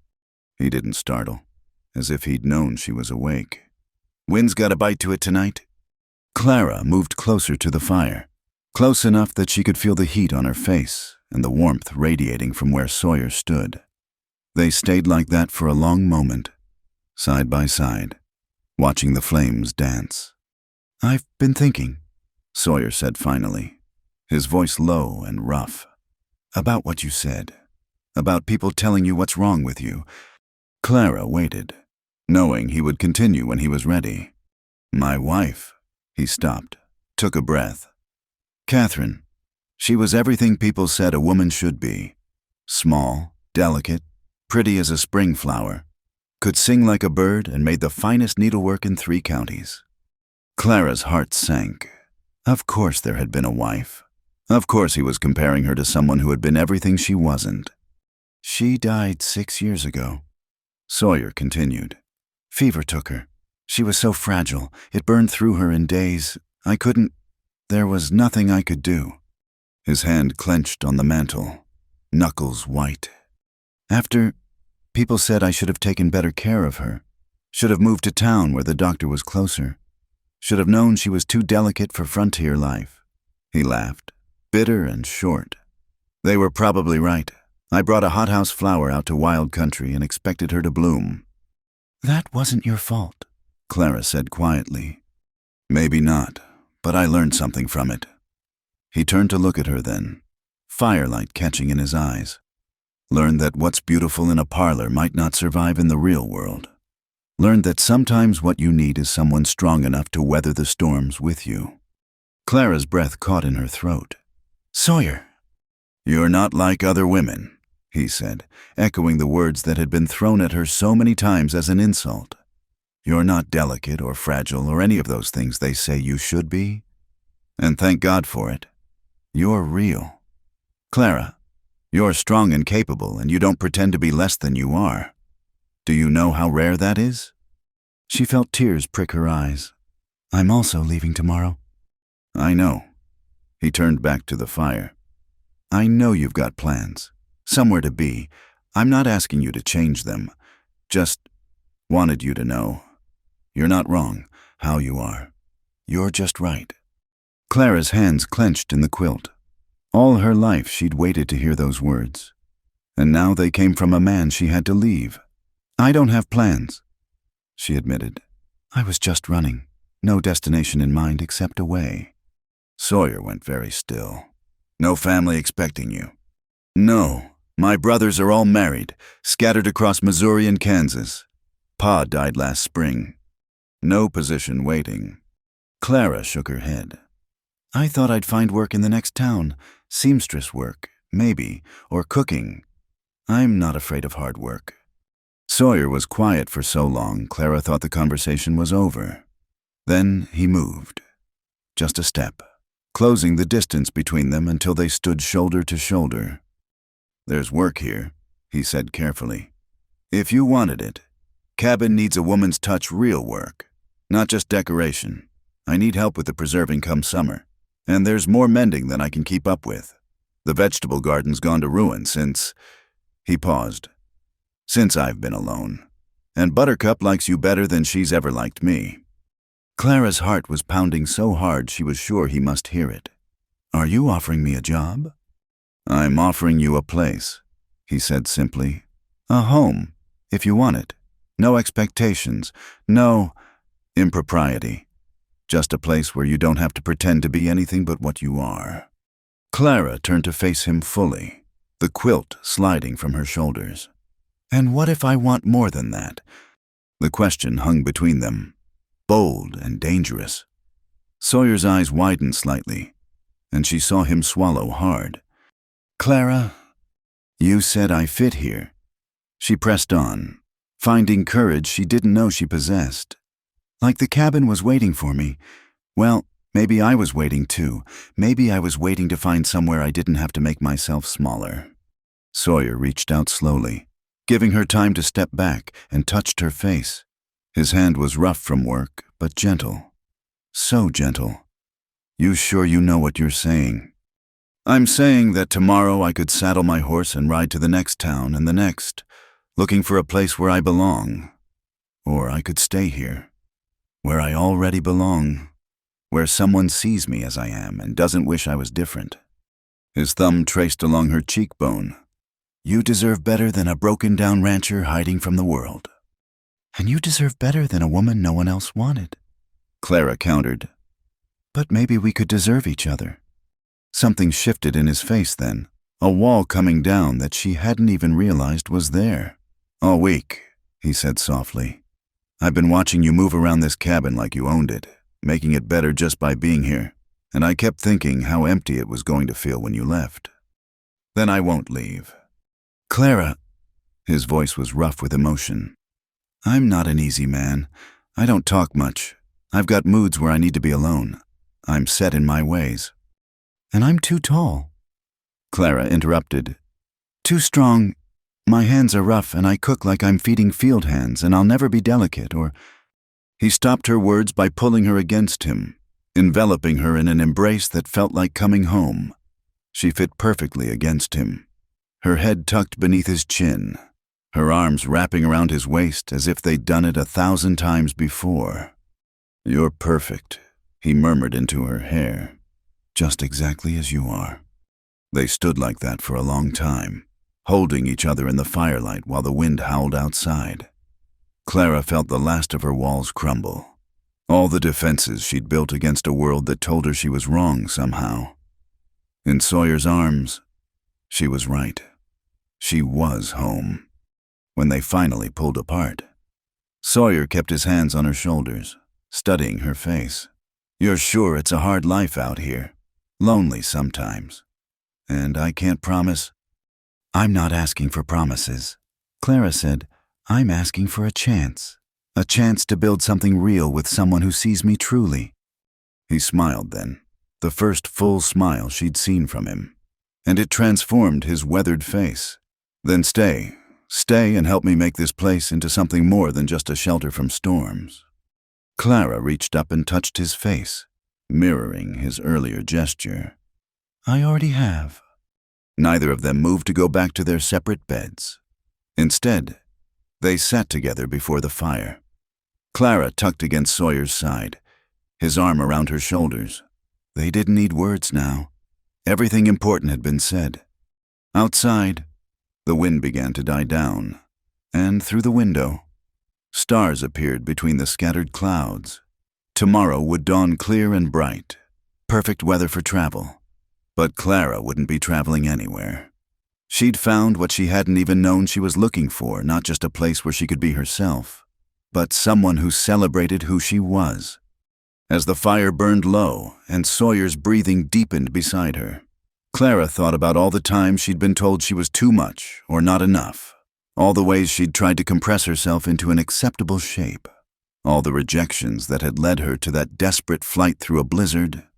He didn't startle, as if he'd known she was awake. "Wind's got a bite to it tonight." Clara moved closer to the fire, close enough that she could feel the heat on her face and the warmth radiating from where Sawyer stood. They stayed like that for a long moment, side by side, watching the flames dance. "I've been thinking," Sawyer said finally, his voice low and rough, "about what you said, about people telling you what's wrong with you." Clara waited, knowing he would continue when he was ready. "My wife," he stopped, took a breath. "Catherine, she was everything people said a woman should be. Small, delicate, pretty as a spring flower, could sing like a bird and made the finest needlework in 3 counties. Clara's heart sank. Of course there had been a wife. Of course he was comparing her to someone who had been everything she wasn't. "She died 6 years ago," Sawyer continued. "Fever took her. She was so fragile, it burned through her in days. There was nothing I could do." His hand clenched on the mantel, knuckles white. After People said I should have taken better care of her, should have moved to town where the doctor was closer, should have known she was too delicate for frontier life. He laughed, bitter and short. They were probably right. I brought a hothouse flower out to wild country and expected her to bloom. That wasn't your fault, Clara said quietly. Maybe not, but I learned something from it. He turned to look at her then, firelight catching in his eyes. Learned that what's beautiful in a parlor might not survive in the real world. Learned that sometimes what you need is someone strong enough to weather the storms with you. Clara's breath caught in her throat. Sawyer. You're not like other women, he said, echoing the words that had been thrown at her so many times as an insult. You're not delicate or fragile or any of those things they say you should be. And thank God for it. You're real. Clara, you're strong and capable, and you don't pretend to be less than you are. Do you know how rare that is? She felt tears prick her eyes. I'm also leaving tomorrow. I know. He turned back to the fire. I know you've got plans. Somewhere to be. I'm not asking you to change them. Just wanted you to know. You're not wrong, how you are. You're just right. Clara's hands clenched in the quilt. All her life she'd waited to hear those words. And now they came from a man she had to leave. I don't have plans, she admitted. I was just running. No destination in mind except away. Sawyer went very still. No family expecting you? No. My brothers are all married, scattered across Missouri and Kansas. Pa died last spring. No position waiting. Clara shook her head. I thought I'd find work in the next town. Seamstress work, maybe, or cooking. I'm not afraid of hard work. Sawyer was quiet for so long, Clara thought the conversation was over. Then he moved. Just a step, closing the distance between them until they stood shoulder to shoulder. There's work here, he said carefully. If you wanted it. Cabin needs a woman's touch, real work, not just decoration. I need help with the preserving come summer. And there's more mending than I can keep up with. The vegetable garden's gone to ruin since... He paused. Since I've been alone. And Buttercup likes you better than she's ever liked me. Clara's heart was pounding so hard she was sure he must hear it. Are you offering me a job? I'm offering you a place, he said simply. A home, if you want it. No expectations, no impropriety. Just a place where you don't have to pretend to be anything but what you are. Clara turned to face him fully, the quilt sliding from her shoulders. And what if I want more than that? The question hung between them, bold and dangerous. Sawyer's eyes widened slightly, and she saw him swallow hard. Clara, you said I fit here. She pressed on, finding courage she didn't know she possessed. Like the cabin was waiting for me. Well, maybe I was waiting too. Maybe I was waiting to find somewhere I didn't have to make myself smaller. Sawyer reached out slowly, giving her time to step back, and touched her face. His hand was rough from work, but gentle. So gentle. You sure you know what you're saying? I'm saying that tomorrow I could saddle my horse and ride to the next town and the next, looking for a place where I belong. Or I could stay here. Where I already belong, where someone sees me as I am and doesn't wish I was different. His thumb traced along her cheekbone. You deserve better than a broken-down rancher hiding from the world. And you deserve better than a woman no one else wanted, Clara countered. But maybe we could deserve each other. Something shifted in his face then, a wall coming down that she hadn't even realized was there. All week, he said softly. I've been watching you move around this cabin like you owned it, making it better just by being here, and I kept thinking how empty it was going to feel when you left. Then I won't leave. Clara, his voice was rough with emotion. I'm not an easy man. I don't talk much. I've got moods where I need to be alone. I'm set in my ways. And I'm too tall. Clara interrupted. Too strong. My hands are rough and I cook like I'm feeding field hands and I'll never be delicate or... He stopped her words by pulling her against him, enveloping her in an embrace that felt like coming home. She fit perfectly against him, her head tucked beneath his chin, her arms wrapping around his waist as if they'd done it 1,000 times before. "You're perfect," he murmured into her hair, "just exactly as you are." They stood like that for a long time, holding each other in the firelight while the wind howled outside. Clara felt the last of her walls crumble. All the defenses she'd built against a world that told her she was wrong somehow. In Sawyer's arms, she was right. She was home. When they finally pulled apart, Sawyer kept his hands on her shoulders, studying her face. "You're sure it's a hard life out here? Lonely sometimes. And I can't promise—" "I'm not asking for promises," Clara said. "I'm asking for a chance to build something real with someone who sees me truly." He smiled then, the first full smile she'd seen from him, and it transformed his weathered face. "Then stay and help me make this place into something more than just a shelter from storms." Clara reached up and touched his face, mirroring his earlier gesture. "I already have." Neither of them moved to go back to their separate beds. Instead, they sat together before the fire. Clara tucked against Sawyer's side, his arm around her shoulders. They didn't need words now. Everything important had been said. Outside, the wind began to die down, and through the window, stars appeared between the scattered clouds. Tomorrow would dawn clear and bright, perfect weather for travel. But Clara wouldn't be traveling anywhere. She'd found what she hadn't even known she was looking for, not just a place where she could be herself, but someone who celebrated who she was. As the fire burned low and Sawyer's breathing deepened beside her, Clara thought about all the times she'd been told she was too much or not enough, all the ways she'd tried to compress herself into an acceptable shape, all the rejections that had led her to that desperate flight through a blizzard.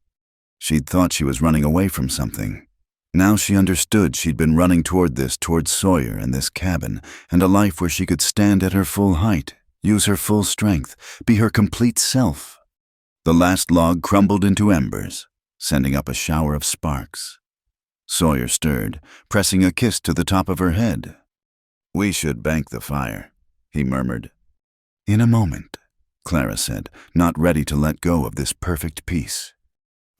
She'd thought she was running away from something. Now she understood she'd been running towards Sawyer and this cabin, and a life where she could stand at her full height, use her full strength, be her complete self. The last log crumbled into embers, sending up a shower of sparks. Sawyer stirred, pressing a kiss to the top of her head. "We should bank the fire," he murmured. "In a moment," Clara said, not ready to let go of this perfect peace.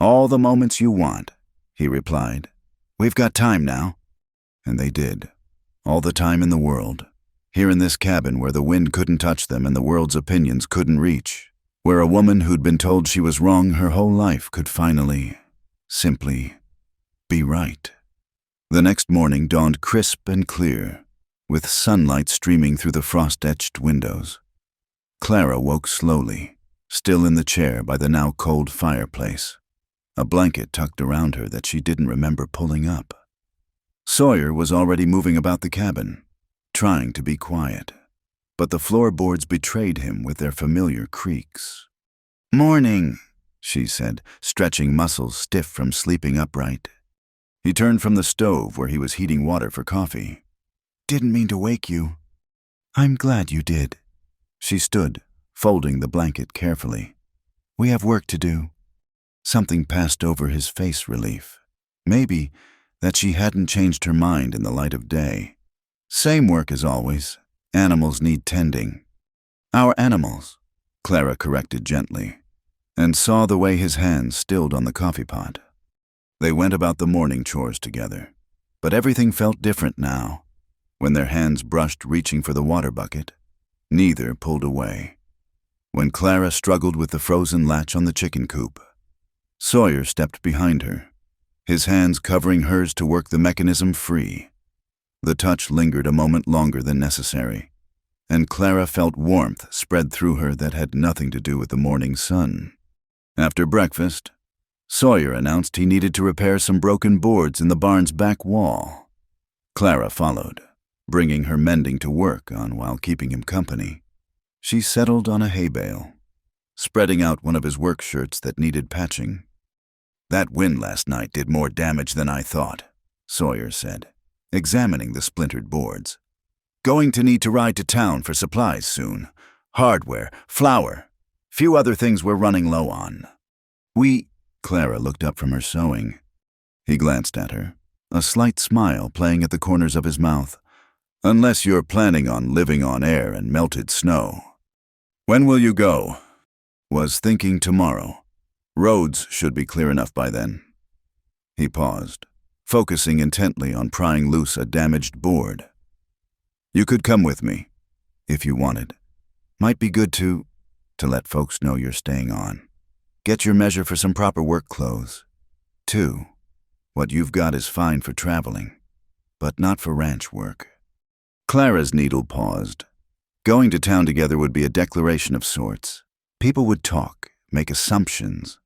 "All the moments you want," he replied. "We've got time now." And they did. All the time in the world. Here in this cabin where the wind couldn't touch them and the world's opinions couldn't reach. Where a woman who'd been told she was wrong her whole life could finally, simply, be right. The next morning dawned crisp and clear, with sunlight streaming through the frost-etched windows. Clara woke slowly, still in the chair by the now cold fireplace, a blanket tucked around her that she didn't remember pulling up. Sawyer was already moving about the cabin, trying to be quiet, but the floorboards betrayed him with their familiar creaks. "Morning," she said, stretching muscles stiff from sleeping upright. He turned from the stove where he was heating water for coffee. "Didn't mean to wake you." "I'm glad you did." She stood, folding the blanket carefully. "We have work to do." Something passed over his face relief. Maybe that she hadn't changed her mind in the light of day. "Same work as always. Animals need tending." "Our animals," Clara corrected gently, and saw the way his hands stilled on the coffee pot. They went about the morning chores together, but everything felt different now. When their hands brushed reaching for the water bucket, neither pulled away. When Clara struggled with the frozen latch on the chicken coop, Sawyer stepped behind her, his hands covering hers to work the mechanism free. The touch lingered a moment longer than necessary, and Clara felt warmth spread through her that had nothing to do with the morning sun. After breakfast, Sawyer announced he needed to repair some broken boards in the barn's back wall. Clara followed, bringing her mending to work on while keeping him company. She settled on a hay bale, spreading out one of his work shirts that needed patching. "That wind last night did more damage than I thought," Sawyer said, examining the splintered boards. "Going to need to ride to town for supplies soon. Hardware, flour, few other things we're running low on." Clara looked up from her sewing. He glanced at her, a slight smile playing at the corners of his mouth. Unless you're planning on living on air and melted snow. When will you go? Was thinking tomorrow. Roads should be clear enough by then. He paused, focusing intently on prying loose a damaged board. You could come with me, if you wanted. Might be good to let folks know you're staying on. Get your measure for some proper work clothes. 2. What you've got is fine for traveling, but not for ranch work. Clara's needle paused. Going to town together would be a declaration of sorts. People would talk, make assumptions.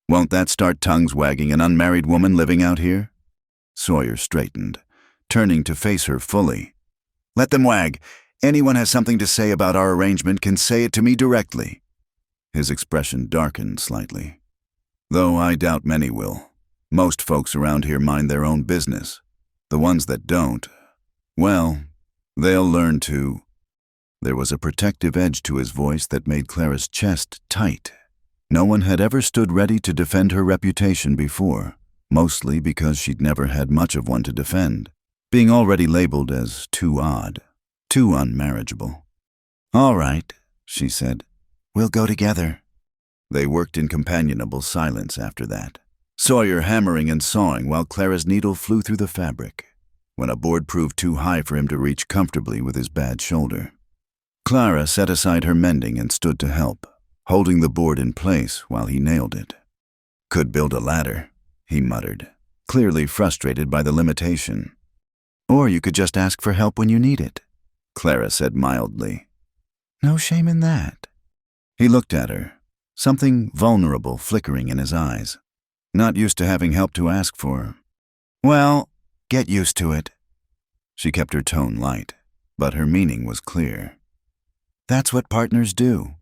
Won't that start tongues wagging an unmarried woman living out here? Sawyer straightened, turning to face her fully. Let them wag. Anyone has something to say about our arrangement can say it to me directly. His expression darkened slightly. Though I doubt many will. Most folks around here mind their own business. The ones that don't, well, they'll learn to. There was a protective edge to his voice that made Clara's chest tight. No one had ever stood ready to defend her reputation before, mostly because she'd never had much of one to defend, being already labeled as too odd, too unmarriageable. All right, she said. We'll go together. They worked in companionable silence after that, Sawyer hammering and sawing while Clara's needle flew through the fabric, when a board proved too high for him to reach comfortably with his bad shoulder. Clara set aside her mending and stood to help, holding the board in place while he nailed it. Could build a ladder, he muttered, clearly frustrated by the limitation. Or you could just ask for help when you need it, Clara said mildly. No shame in that. He looked at her, something vulnerable flickering in his eyes. Not used to having help to ask for. Well, get used to it. She kept her tone light, but her meaning was clear. That's what partners do.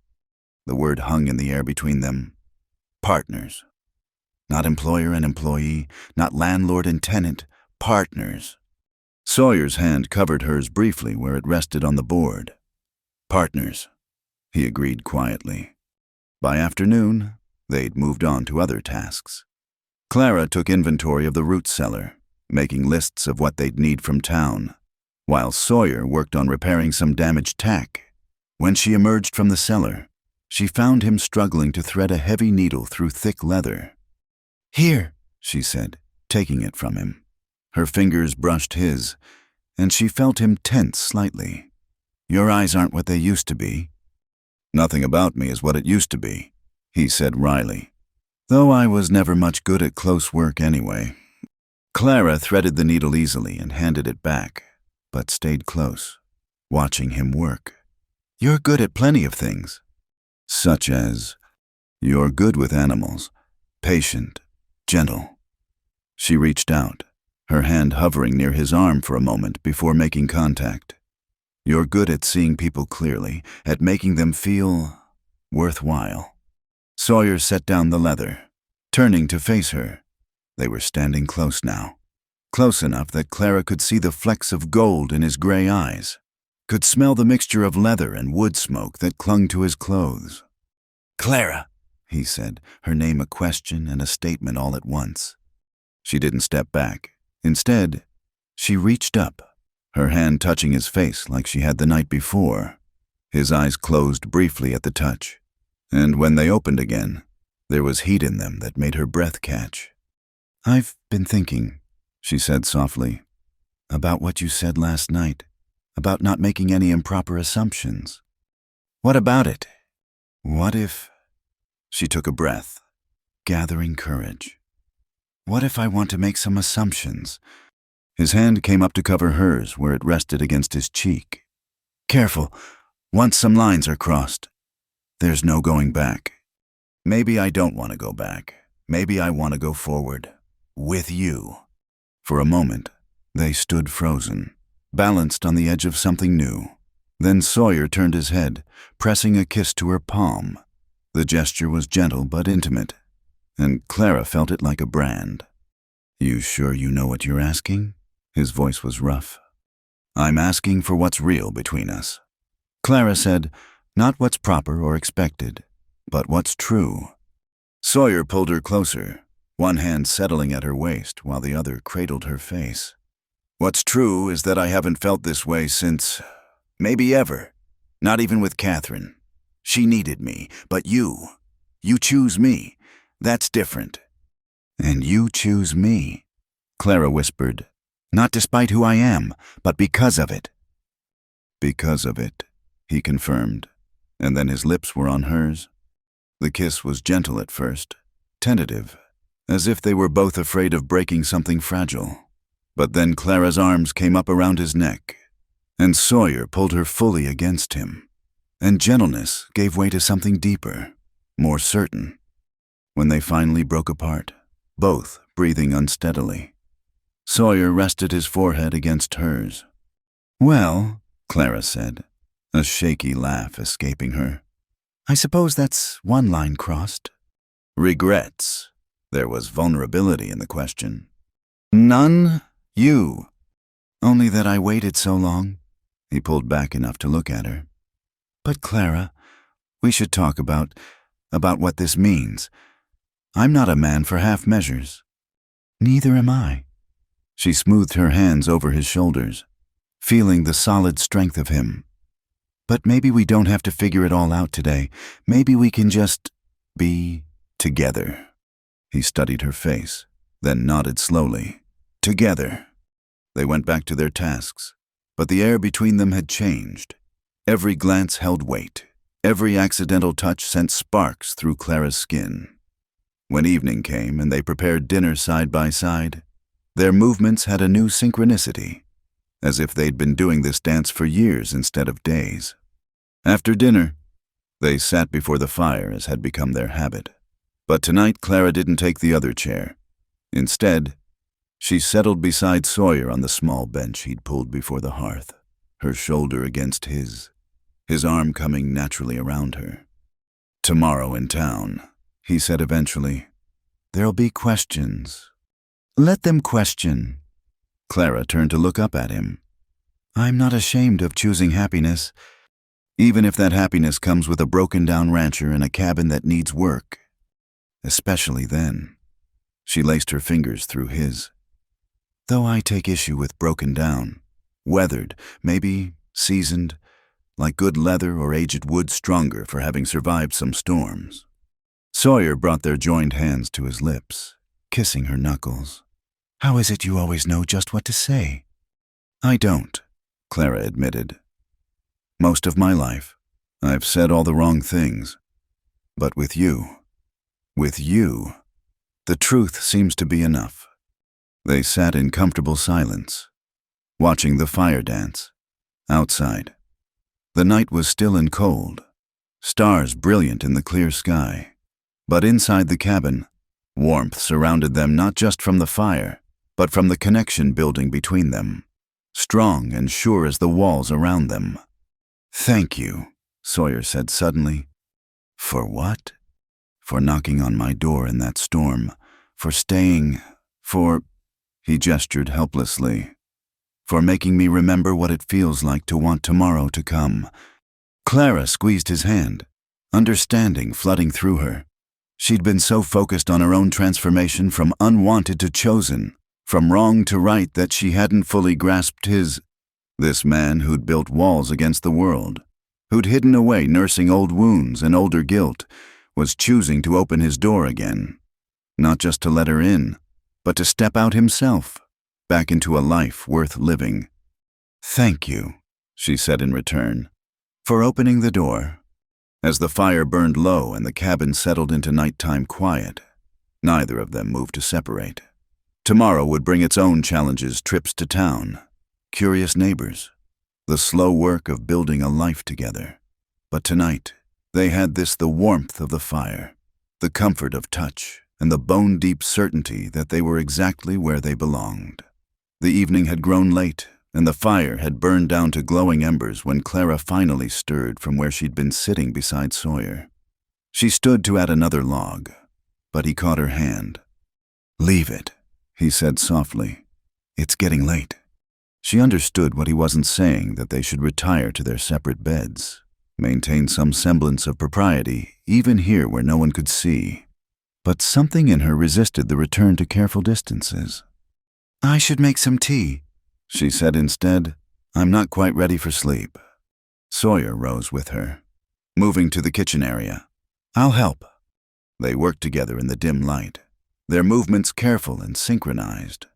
The word hung in the air between them. Partners. Not employer and employee, not landlord and tenant, partners. Sawyer's hand covered hers briefly where it rested on the board. Partners, he agreed quietly. By afternoon, they'd moved on to other tasks. Clara took inventory of the root cellar, making lists of what they'd need from town, while Sawyer worked on repairing some damaged tack. When she emerged from the cellar, she found him struggling to thread a heavy needle through thick leather. Here, she said, taking it from him. Her fingers brushed his, and she felt him tense slightly. Your eyes aren't what they used to be. Nothing about me is what it used to be, he said wryly, though I was never much good at close work anyway. Clara threaded the needle easily and handed it back, but stayed close, watching him work. You're good at plenty of things. Such as, you're good with animals, patient, gentle. She reached out, her hand hovering near his arm for a moment before making contact. You're good at seeing people clearly, at making them feel worthwhile. Sawyer set down the leather, turning to face her. They were standing close now, close enough that Clara could see the flecks of gold in his gray eyes, could smell the mixture of leather and wood smoke that clung to his clothes. Clara, he said, her name a question and a statement all at once. She didn't step back. Instead, she reached up, her hand touching his face like she had the night before. His eyes closed briefly at the touch, and when they opened again, there was heat in them that made her breath catch. I've been thinking, she said softly, about what you said last night, about not making any improper assumptions. What about it? What if... She took a breath, gathering courage. What if I want to make some assumptions? His hand came up to cover hers where it rested against his cheek. Careful, once some lines are crossed, there's no going back. Maybe I don't want to go back. Maybe I want to go forward. With you. For a moment, they stood frozen, balanced on the edge of something new. Then Sawyer turned his head, pressing a kiss to her palm. The gesture was gentle but intimate, and Clara felt it like a brand. You sure you know what you're asking? His voice was rough. I'm asking for what's real between us. Clara said, not what's proper or expected, but what's true. Sawyer pulled her closer, one hand settling at her waist while the other cradled her face. What's true is that I haven't felt this way since, maybe ever. Not even with Catherine. She needed me, but you choose me. That's different. And you choose me, Clara whispered. Not despite who I am, but because of it. Because of it, he confirmed, and then his lips were on hers. The kiss was gentle at first, tentative, as if they were both afraid of breaking something fragile. But then Clara's arms came up around his neck, and Sawyer pulled her fully against him, and gentleness gave way to something deeper, more certain. When they finally broke apart, both breathing unsteadily, Sawyer rested his forehead against hers. "Well," Clara said, a shaky laugh escaping her, "I suppose that's one line crossed." Regrets. There was vulnerability in the question. "None? You. Only that I waited so long." He pulled back enough to look at her. "But Clara, we should talk about what this means. I'm not a man for half measures." "Neither am I." She smoothed her hands over his shoulders, feeling the solid strength of him. "But maybe we don't have to figure it all out today. Maybe we can just be together." He studied her face, then nodded slowly. Together. They went back to their tasks, but the air between them had changed. Every glance held weight. Every accidental touch sent sparks through Clara's skin. When evening came and they prepared dinner side by side, their movements had a new synchronicity, as if they'd been doing this dance for years instead of days. After dinner, they sat before the fire as had become their habit. But tonight Clara didn't take the other chair. Instead, she settled beside Sawyer on the small bench he'd pulled before the hearth, her shoulder against his arm coming naturally around her. "Tomorrow in town," he said eventually, "there'll be questions." "Let them question." Clara turned to look up at him. "I'm not ashamed of choosing happiness, even if that happiness comes with a broken-down rancher and a cabin that needs work. Especially then." She laced her fingers through his. "Though I take issue with broken down, weathered, maybe seasoned, like good leather or aged wood stronger for having survived some storms." Sawyer brought their joined hands to his lips, kissing her knuckles. "How is it you always know just what to say?" "I don't," Clara admitted. "Most of my life, I've said all the wrong things. But with you, the truth seems to be enough." They sat in comfortable silence, watching the fire dance. Outside, the night was still and cold, stars brilliant in the clear sky. But inside the cabin, warmth surrounded them not just from the fire, but from the connection building between them, strong and sure as the walls around them. "Thank you," Sawyer said suddenly. "For what?" "For knocking on my door in that storm, for staying, for—" he gestured helplessly, "for making me remember what it feels like to want tomorrow to come." Clara squeezed his hand, understanding flooding through her. She'd been so focused on her own transformation from unwanted to chosen, from wrong to right, that she hadn't fully grasped this man who'd built walls against the world, who'd hidden away nursing old wounds and older guilt, was choosing to open his door again, not just to let her in, but to step out himself, back into a life worth living. "Thank you," she said in return, "for opening the door." As the fire burned low and the cabin settled into nighttime quiet, neither of them moved to separate. Tomorrow would bring its own challenges, trips to town, curious neighbors, the slow work of building a life together. But tonight, they had the warmth of the fire, the comfort of touch, and the bone-deep certainty that they were exactly where they belonged. The evening had grown late, and the fire had burned down to glowing embers when Clara finally stirred from where she'd been sitting beside Sawyer. She stood to add another log, but he caught her hand. "Leave it," he said softly. "It's getting late." She understood what he wasn't saying, that they should retire to their separate beds, maintain some semblance of propriety, even here where no one could see. But something in her resisted the return to careful distances. "I should make some tea," She said instead, "I'm not quite ready for sleep." Sawyer rose with her, moving to the kitchen area. "I'll help." They worked together in the dim light, their movements careful and synchronized.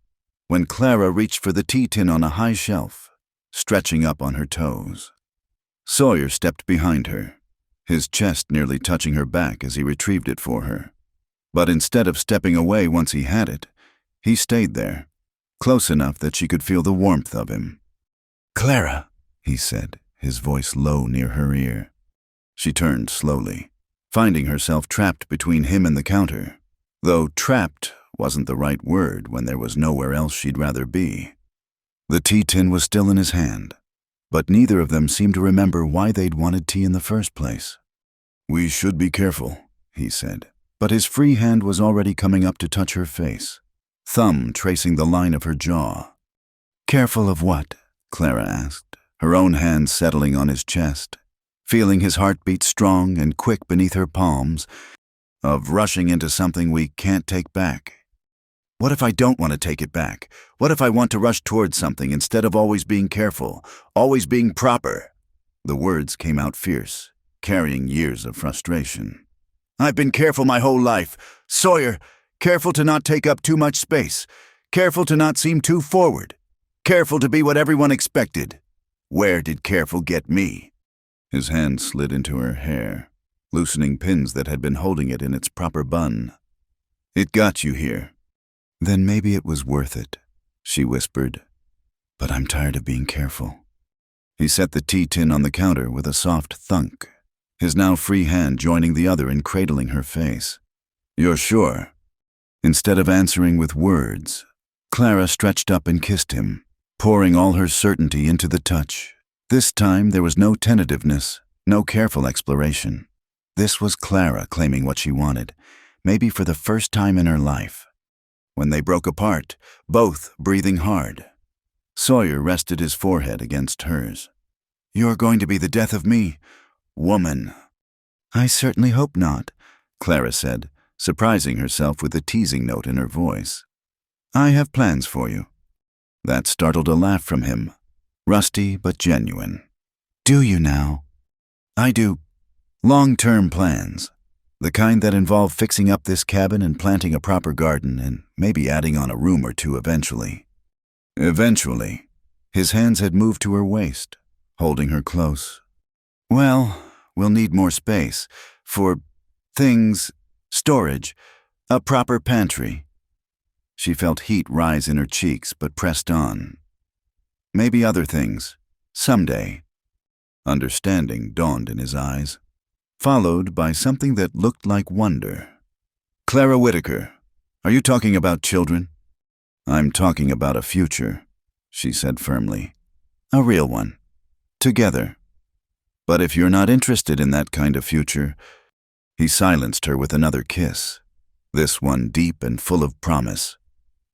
When Clara reached for the tea tin on a high shelf, stretching up on her toes, Sawyer stepped behind her, his chest nearly touching her back as he retrieved it for her. But instead of stepping away once he had it, he stayed there, close enough that she could feel the warmth of him. "Clara," he said, his voice low near her ear. She turned slowly, finding herself trapped between him and the counter, though trapped wasn't the right word when there was nowhere else she'd rather be. The tea tin was still in his hand, but neither of them seemed to remember why they'd wanted tea in the first place. "We should be careful," he said, but his free hand was already coming up to touch her face, thumb tracing the line of her jaw. "Careful of what?" Clara asked, her own hand settling on his chest, feeling his heartbeat strong and quick beneath her palms. "Of rushing into something we can't take back." "What if I don't want to take it back? What if I want to rush towards something instead of always being careful, always being proper?" The words came out fierce, carrying years of frustration. "I've been careful my whole life. Sawyer, careful to not take up too much space, careful to not seem too forward, careful to be what everyone expected. Where did careful get me?" His hand slid into her hair, loosening pins that had been holding it in its proper bun. "It got you here." "Then maybe it was worth it," she whispered. "But I'm tired of being careful." He set the tea tin on the counter with a soft thunk, his now free hand joining the other in cradling her face. "You're sure?" Instead of answering with words, Clara stretched up and kissed him, pouring all her certainty into the touch. This time there was no tentativeness, no careful exploration. This was Clara claiming what she wanted, maybe for the first time in her life. When they broke apart, both breathing hard, Sawyer rested his forehead against hers. "You're going to be the death of me, woman." "I certainly hope not," Clara said, surprising herself with the teasing note in her voice. "I have plans for you." That startled a laugh from him, rusty but genuine. "Do you now?" "I do. Long-term plans. The kind that involve fixing up this cabin and planting a proper garden and maybe adding on a room or two eventually." Eventually. His hands had moved to her waist, holding her close. "Well, we'll need more space. For things, storage, a proper pantry." She felt heat rise in her cheeks but pressed on. "Maybe other things. Someday." Understanding dawned in his eyes, followed by something that looked like wonder. "Clara Whitaker, are you talking about children?" "I'm talking about a future," she said firmly. "A real one. Together. But if you're not interested in that kind of future..." He silenced her with another kiss, this one deep and full of promise.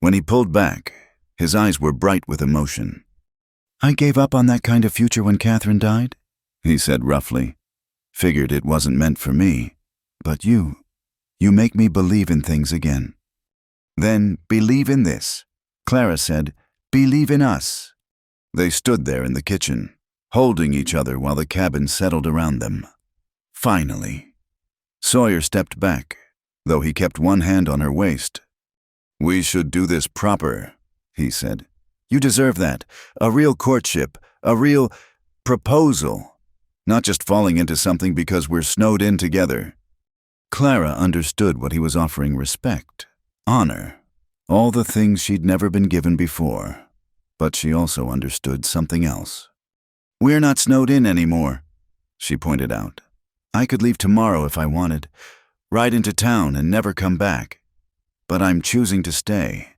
When he pulled back, his eyes were bright with emotion. "I gave up on that kind of future when Catherine died," he said roughly. "Figured it wasn't meant for me. But you make me believe in things again." "Then believe in this," Clara said. "Believe in us." They stood there in the kitchen, holding each other while the cabin settled around them. Finally. Sawyer stepped back, though he kept one hand on her waist. "We should do this proper," he said. "You deserve that. A real courtship, a real proposal. Not just falling into something because we're snowed in together." Clara understood what he was offering: respect, honor, all the things she'd never been given before. But she also understood something else. "We're not snowed in anymore," she pointed out. "I could leave tomorrow if I wanted, ride into town and never come back. But I'm choosing to stay.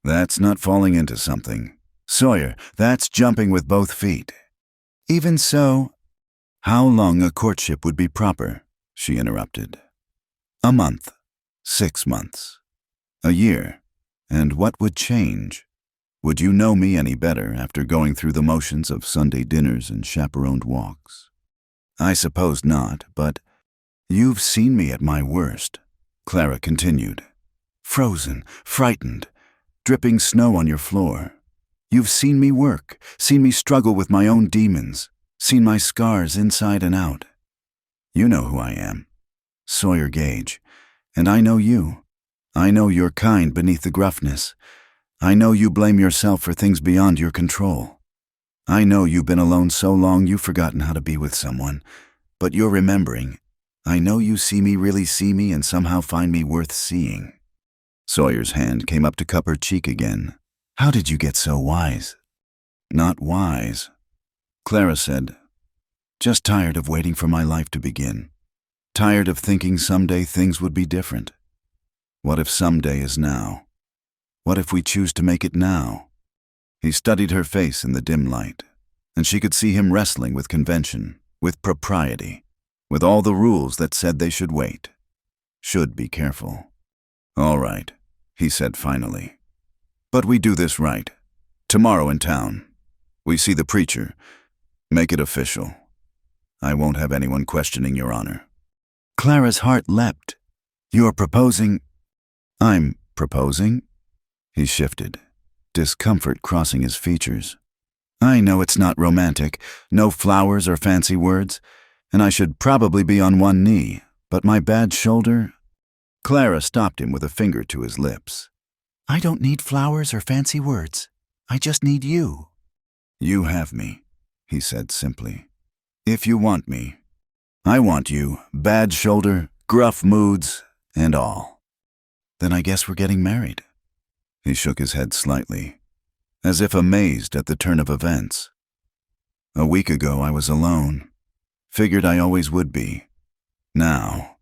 That's not falling into something. Sawyer, that's jumping with both feet." "Even so..." "How long a courtship would be proper?" she interrupted. "A month, 6 months, a year, and what would change? Would you know me any better after going through the motions of Sunday dinners and chaperoned walks? I suppose not, but you've seen me at my worst," Clara continued. "Frozen, frightened, dripping snow on your floor. You've seen me work, seen me struggle with my own demons, seen my scars inside and out. You know who I am, Sawyer Gage, and I know you. I know you're kind beneath the gruffness. I know you blame yourself for things beyond your control. I know you've been alone so long you've forgotten how to be with someone, but you're remembering. I know you see me, really see me, and somehow find me worth seeing. Sawyer's hand came up to cup her cheek again. How did you get so wise? Not wise, Clara said. Just tired of waiting for my life to begin. Tired of thinking someday things would be different. What if someday is now? What if we choose to make it now? He studied her face in the dim light, and she could see him wrestling with convention, with propriety, with all the rules that said they should wait, should be careful. All right, he said finally. But we do this right. Tomorrow in town, we see the preacher. Make it official. I won't have anyone questioning your honor. Clara's heart leapt. You're proposing? I'm proposing? He shifted, discomfort crossing his features. I know it's not romantic, no flowers or fancy words, and I should probably be on one knee, but my bad shoulder... Clara stopped him with a finger to his lips. I don't need flowers or fancy words. I just need you. You have me, he said simply. If you want me. I want you, bad shoulder, gruff moods, and all. Then I guess we're getting married. He shook his head slightly, as if amazed at the turn of events. A week ago I was alone. Figured I always would be. Now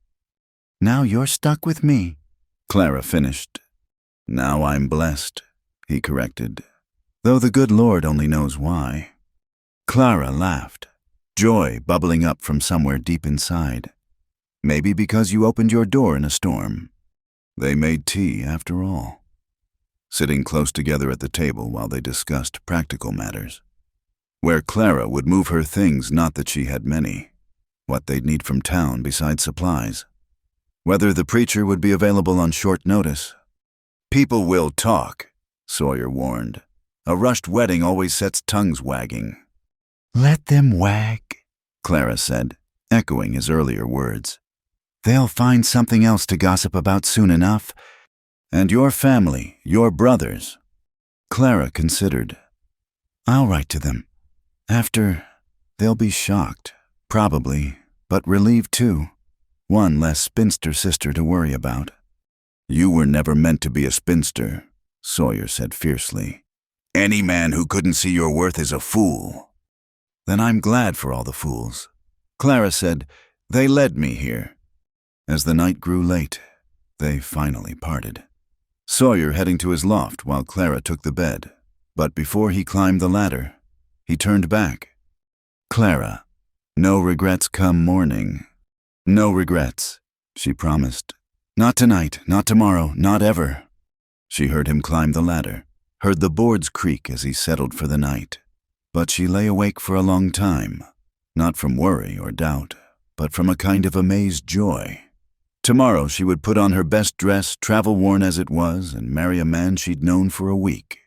you're stuck with me, Clara finished. Now I'm blessed, he corrected, though the good Lord only knows why. Clara laughed, joy bubbling up from somewhere deep inside. Maybe because you opened your door in a storm. They made tea after all. Sitting close together at the table while they discussed practical matters, where Clara would move her things, not that she had many, what they'd need from town besides supplies, whether the preacher would be available on short notice. People will talk, Sawyer warned. A rushed wedding always sets tongues wagging. Let them wag, Clara said, echoing his earlier words. They'll find something else to gossip about soon enough. And your family, your brothers. Clara considered. I'll write to them. After, they'll be shocked, probably, but relieved too. One less spinster sister to worry about. You were never meant to be a spinster, Sawyer said fiercely. Any man who couldn't see your worth is a fool. Then I'm glad for all the fools. Clara said, they led me here. As the night grew late, they finally parted. Sawyer heading to his loft while Clara took the bed, but before he climbed the ladder, he turned back. Clara, no regrets come morning. No regrets, she promised. Not tonight, not tomorrow, not ever. She heard him climb the ladder, heard the boards creak as he settled for the night. But she lay awake for a long time, not from worry or doubt, but from a kind of amazed joy. Tomorrow she would put on her best dress, travel-worn as it was, and marry a man she'd known for a week.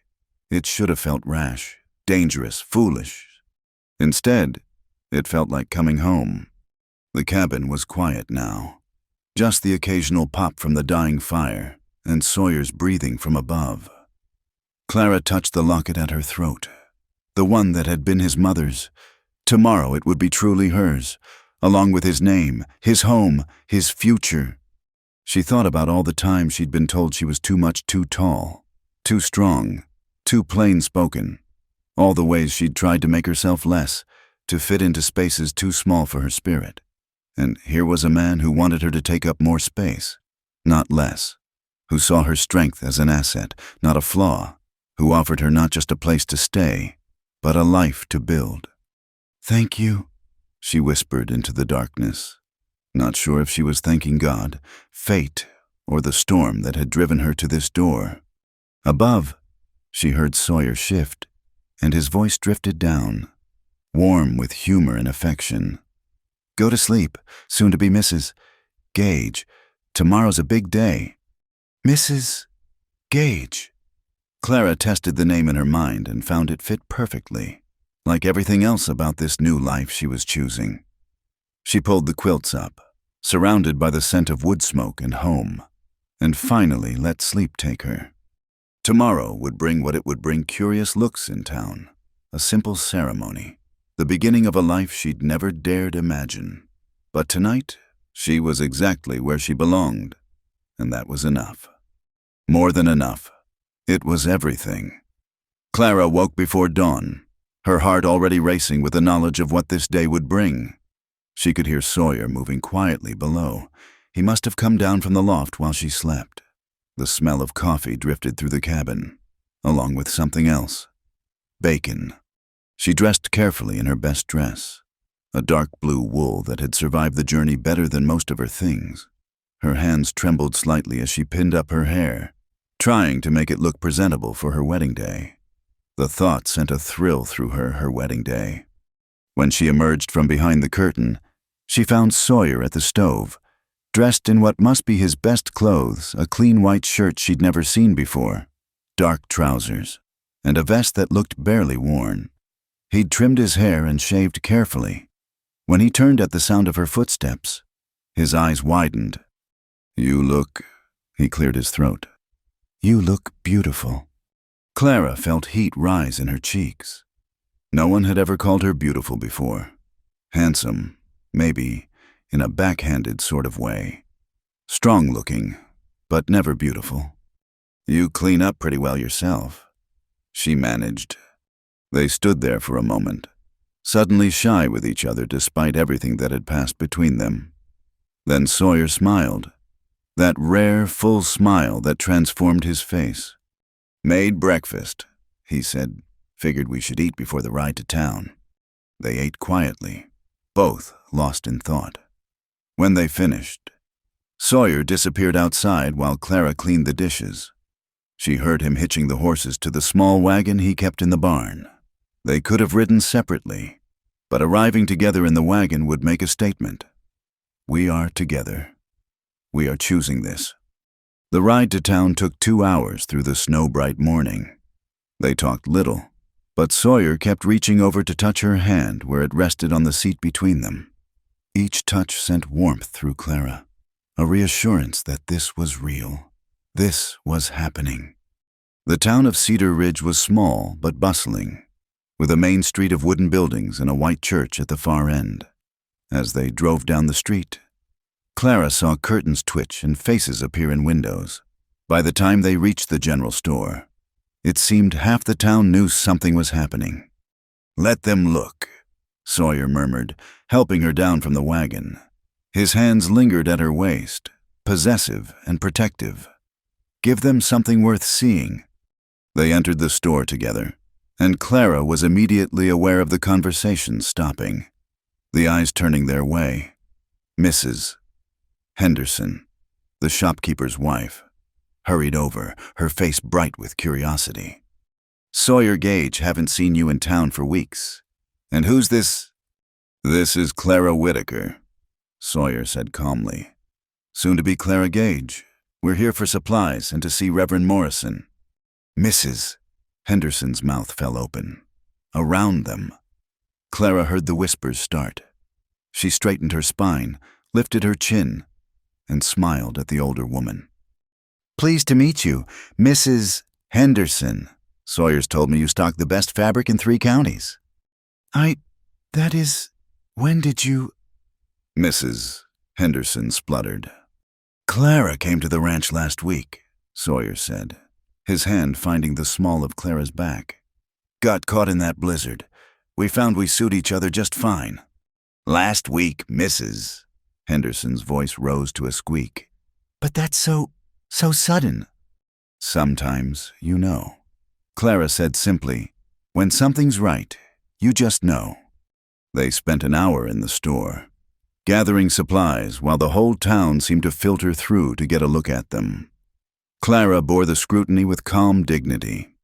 It should have felt rash, dangerous, foolish. Instead, it felt like coming home. The cabin was quiet now. Just the occasional pop from the dying fire, and Sawyer's breathing from above. Clara touched the locket at her throat, the one that had been his mother's. Tomorrow it would be truly hers, along with his name, his home, his future. She thought about all the times she'd been told she was too much, too tall, too strong, too plain-spoken, all the ways she'd tried to make herself less, to fit into spaces too small for her spirit. And here was a man who wanted her to take up more space, not less, who saw her strength as an asset, not a flaw, who offered her not just a place to stay, but a life to build. Thank you, she whispered into the darkness, not sure if she was thanking God, fate, or the storm that had driven her to this door. Above, she heard Sawyer shift, and his voice drifted down, warm with humor and affection. Go to sleep, soon to be Mrs. Gage. Tomorrow's a big day. Mrs. Gage. Clara tested the name in her mind and found it fit perfectly, like everything else about this new life she was choosing. She pulled the quilts up, surrounded by the scent of wood smoke and home, and finally let sleep take her. Tomorrow would bring what it would bring: curious looks in town, a simple ceremony, the beginning of a life she'd never dared imagine. But tonight, she was exactly where she belonged, and that was enough. More than enough. It was everything. Clara woke before dawn, her heart already racing with the knowledge of what this day would bring. She could hear Sawyer moving quietly below. He must have come down from the loft while she slept. The smell of coffee drifted through the cabin, along with something else. Bacon. She dressed carefully in her best dress, a dark blue wool that had survived the journey better than most of her things. Her hands trembled slightly as she pinned up her hair, trying to make it look presentable for her wedding day. The thought sent a thrill through her wedding day. When she emerged from behind the curtain, she found Sawyer at the stove, dressed in what must be his best clothes, a clean white shirt she'd never seen before, dark trousers, and a vest that looked barely worn. He'd trimmed his hair and shaved carefully. When he turned at the sound of her footsteps, his eyes widened. "You look," he cleared his throat. "You look beautiful." Clara felt heat rise in her cheeks. No one had ever called her beautiful before. Handsome, maybe, in a backhanded sort of way. Strong-looking, but never beautiful. "You clean up pretty well yourself," she managed. They stood there for a moment, suddenly shy with each other despite everything that had passed between them. Then Sawyer smiled, that rare, full smile that transformed his face. "Made breakfast," he said. "Figured we should eat before the ride to town." They ate quietly, both lost in thought. When they finished, Sawyer disappeared outside while Clara cleaned the dishes. She heard him hitching the horses to the small wagon he kept in the barn. They could have ridden separately, but arriving together in the wagon would make a statement. We are together. We are choosing this. The ride to town took 2 hours through the snow-bright morning. They talked little, but Sawyer kept reaching over to touch her hand where it rested on the seat between them. Each touch sent warmth through Clara, a reassurance that this was real. This was happening. The town of Cedar Ridge was small but bustling, with a main street of wooden buildings and a white church at the far end. As they drove down the street, Clara saw curtains twitch and faces appear in windows. By the time they reached the general store, it seemed half the town knew something was happening. "Let them look," Sawyer murmured, helping her down from the wagon. His hands lingered at her waist, possessive and protective. "Give them something worth seeing." They entered the store together, and Clara was immediately aware of the conversation stopping, the eyes turning their way. Mrs. Henderson, the shopkeeper's wife, hurried over, her face bright with curiosity. "Sawyer Gage, haven't seen you in town for weeks. And who's this?" "This is Clara Whitaker," Sawyer said calmly. "Soon to be Clara Gage. We're here for supplies and to see Reverend Morrison." "Mrs." Henderson's mouth fell open. Around them, Clara heard the whispers start. She straightened her spine, lifted her chin, and smiled at the older woman. "Pleased to meet you, Mrs. Henderson. Sawyer's told me you stock the best fabric in 3 counties. When did you—" Mrs. Henderson spluttered. "Clara came to the ranch last week," Sawyer said, his hand finding the small of Clara's back. "Got caught in that blizzard. We found we suit each other just fine." "Last week, Mrs." Henderson's voice rose to a squeak. "But that's so sudden." "Sometimes you know," Clara said simply. "When something's right, you just know." They spent an hour in the store, gathering supplies while the whole town seemed to filter through to get a look at them. Clara bore the scrutiny with calm dignity,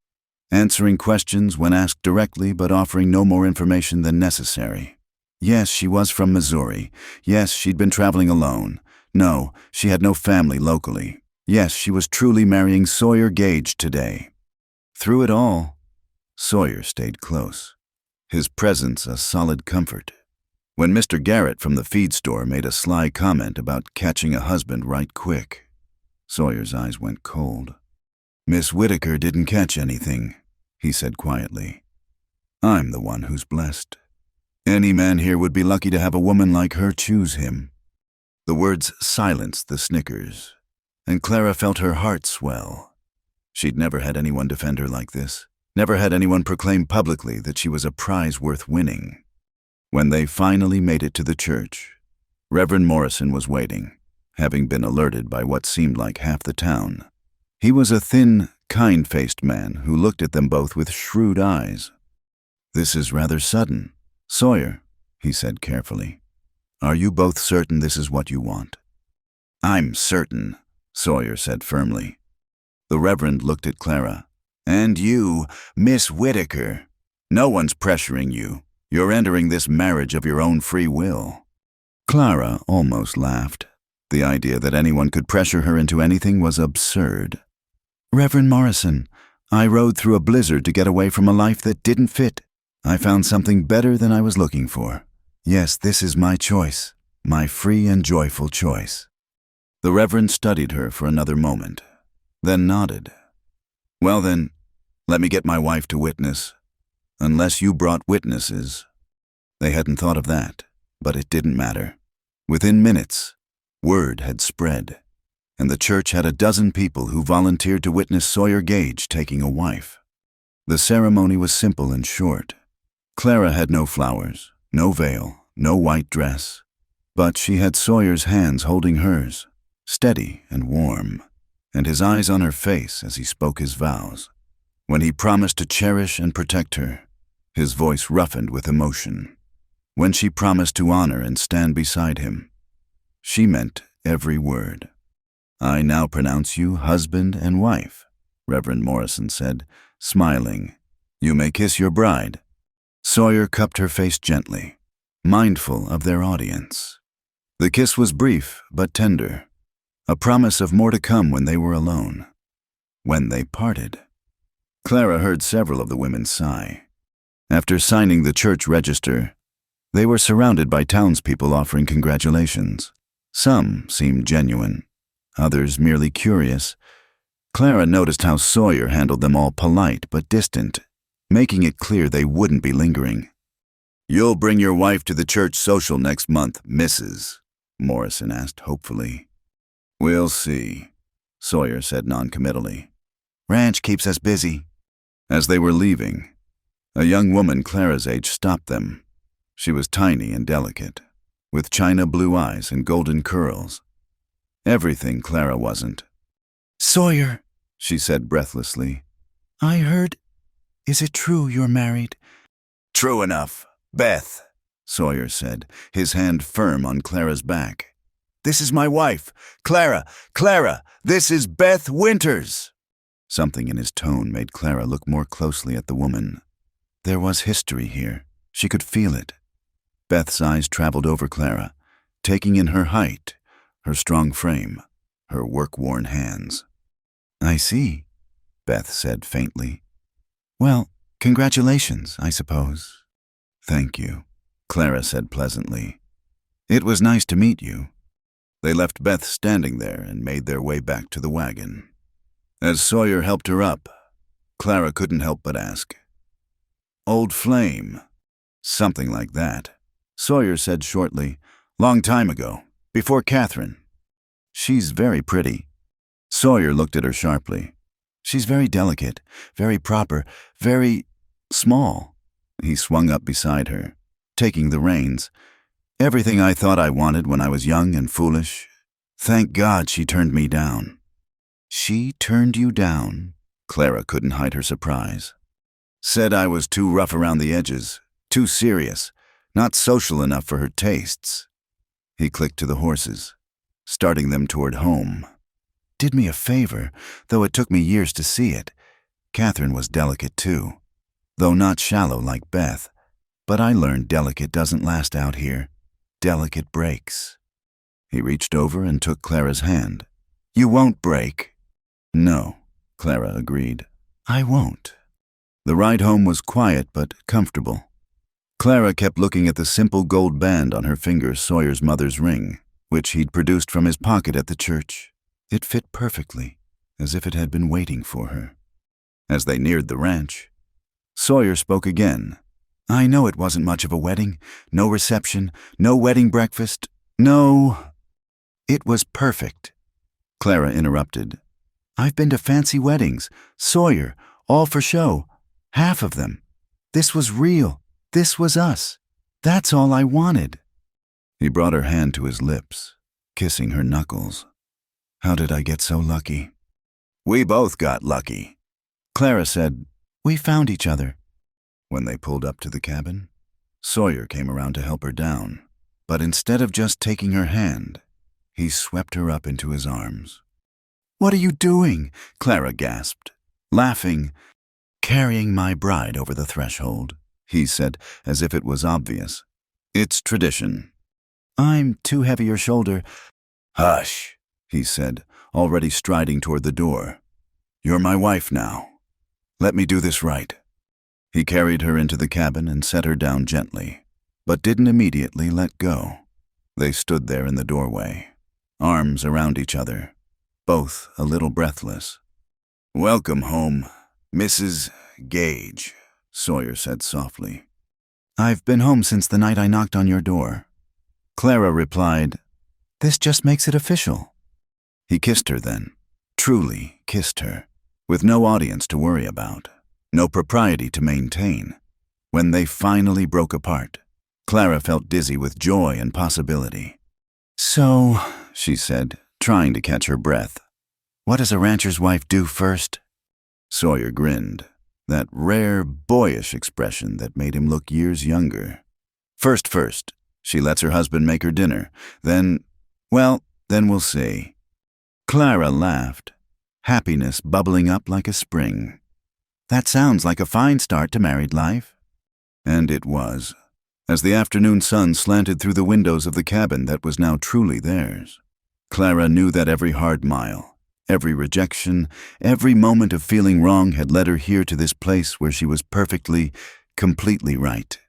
answering questions when asked directly but offering no more information than necessary. Yes, she was from Missouri. Yes, she'd been traveling alone. No, she had no family locally. Yes, she was truly marrying Sawyer Gage today. Through it all, Sawyer stayed close, his presence a solid comfort. When Mr. Garrett from the feed store made a sly comment about catching a husband right quick, Sawyer's eyes went cold. "Miss Whitaker didn't catch anything," he said quietly. "I'm the one who's blessed. Any man here would be lucky to have a woman like her choose him." The words silenced the snickers, and Clara felt her heart swell. She'd never had anyone defend her like this, never had anyone proclaim publicly that she was a prize worth winning. When they finally made it to the church, Reverend Morrison was waiting, having been alerted by what seemed like half the town. He was a thin, kind-faced man who looked at them both with shrewd eyes. "This is rather sudden. Sawyer," he said carefully, "are you both certain this is what you want?" "I'm certain," Sawyer said firmly. The Reverend looked at Clara. "And you, Miss Whitaker. No one's pressuring you. You're entering this marriage of your own free will." Clara almost laughed. The idea that anyone could pressure her into anything was absurd. "Reverend Morrison, I rode through a blizzard to get away from a life that didn't fit. I found something better than I was looking for. Yes, this is my choice, my free and joyful choice." The Reverend studied her for another moment, then nodded. "Well then, let me get my wife to witness. Unless you brought witnesses." They hadn't thought of that, but it didn't matter. Within minutes, word had spread, and the church had a dozen people who volunteered to witness Sawyer Gage taking a wife. The ceremony was simple and short. Clara had no flowers, no veil, no white dress, but she had Sawyer's hands holding hers, steady and warm, and his eyes on her face as he spoke his vows. When he promised to cherish and protect her, his voice roughened with emotion. When she promised to honor and stand beside him, she meant every word. "I now pronounce you husband and wife," Reverend Morrison said, smiling. "You may kiss your bride." Sawyer cupped her face gently, mindful of their audience. The kiss was brief but tender, a promise of more to come when they were alone. When they parted, Clara heard several of the women sigh. After signing the church register, they were surrounded by townspeople offering congratulations. Some seemed genuine, others merely curious. Clara noticed how Sawyer handled them all polite but distant, making it clear they wouldn't be lingering. "You'll bring your wife to the church social next month, Mrs.?" Morrison asked hopefully. "We'll see," Sawyer said noncommittally. "Ranch keeps us busy." As they were leaving, a young woman Clara's age stopped them. She was tiny and delicate, with china blue eyes and golden curls. Everything Clara wasn't. "Sawyer," she said breathlessly, "I heard. Is it true you're married?" "True enough. Beth," Sawyer said, his hand firm on Clara's back. "This is my wife. Clara, this is Beth Winters." Something in his tone made Clara look more closely at the woman. There was history here. She could feel it. Beth's eyes traveled over Clara, taking in her height, her strong frame, her work-worn hands. "I see," Beth said faintly. "Well, congratulations, I suppose." "Thank you," Clara said pleasantly. "It was nice to meet you." They left Beth standing there and made their way back to the wagon. As Sawyer helped her up, Clara couldn't help but ask, "Old flame?" "Something like that," Sawyer said shortly. "Long time ago, before Catherine." "She's very pretty." Sawyer looked at her sharply. "She's very delicate, very proper, very small." He swung up beside her, taking the reins. "Everything I thought I wanted when I was young and foolish. Thank God she turned me down." "She turned you down?" Clara couldn't hide her surprise. "Said I was too rough around the edges, too serious, not social enough for her tastes." He clicked to the horses, starting them toward home. "Did me a favor, though it took me years to see it. Catherine was delicate too, though not shallow like Beth. But I learned delicate doesn't last out here. Delicate breaks." He reached over and took Clara's hand. "You won't break." "No," Clara agreed. I won't. The ride home was quiet but comfortable. Clara kept looking at the simple gold band on her finger, Sawyer's mother's ring, which he'd produced from his pocket at the church. It fit perfectly, as if it had been waiting for her. As they neared the ranch, Sawyer spoke again. I know it wasn't much of a wedding, no reception, no wedding breakfast, no... It was perfect. Clara interrupted. I've been to fancy weddings, Sawyer, all for show, half of them. This was real. This was us. That's all I wanted. He brought her hand to his lips, kissing her knuckles. How did I get so lucky? We both got lucky. Clara said, we found each other. When they pulled up to the cabin, Sawyer came around to help her down, but instead of just taking her hand, he swept her up into his arms. What are you doing? Clara gasped, laughing. Carrying my bride over the threshold, he said, as if it was obvious. It's tradition. I'm too heavy your shoulder. Hush, he said, already striding toward the door. You're my wife now. Let me do this right. He carried her into the cabin and set her down gently, but didn't immediately let go. They stood there in the doorway, arms around each other, both a little breathless. Welcome home, Mrs. Gage, Sawyer said softly. I've been home since the night I knocked on your door. Clara replied, this just makes it official. He kissed her then, truly kissed her, with no audience to worry about, no propriety to maintain. When they finally broke apart, Clara felt dizzy with joy and possibility. So, she said, trying to catch her breath, what does a rancher's wife do first? Sawyer grinned, that rare, boyish expression that made him look years younger. First, she lets her husband make her dinner. Then we'll see. Clara laughed, happiness bubbling up like a spring. That sounds like a fine start to married life. And it was, as the afternoon sun slanted through the windows of the cabin that was now truly theirs. Clara knew that every hard mile, every rejection, every moment of feeling wrong had led her here to this place where she was perfectly, completely right.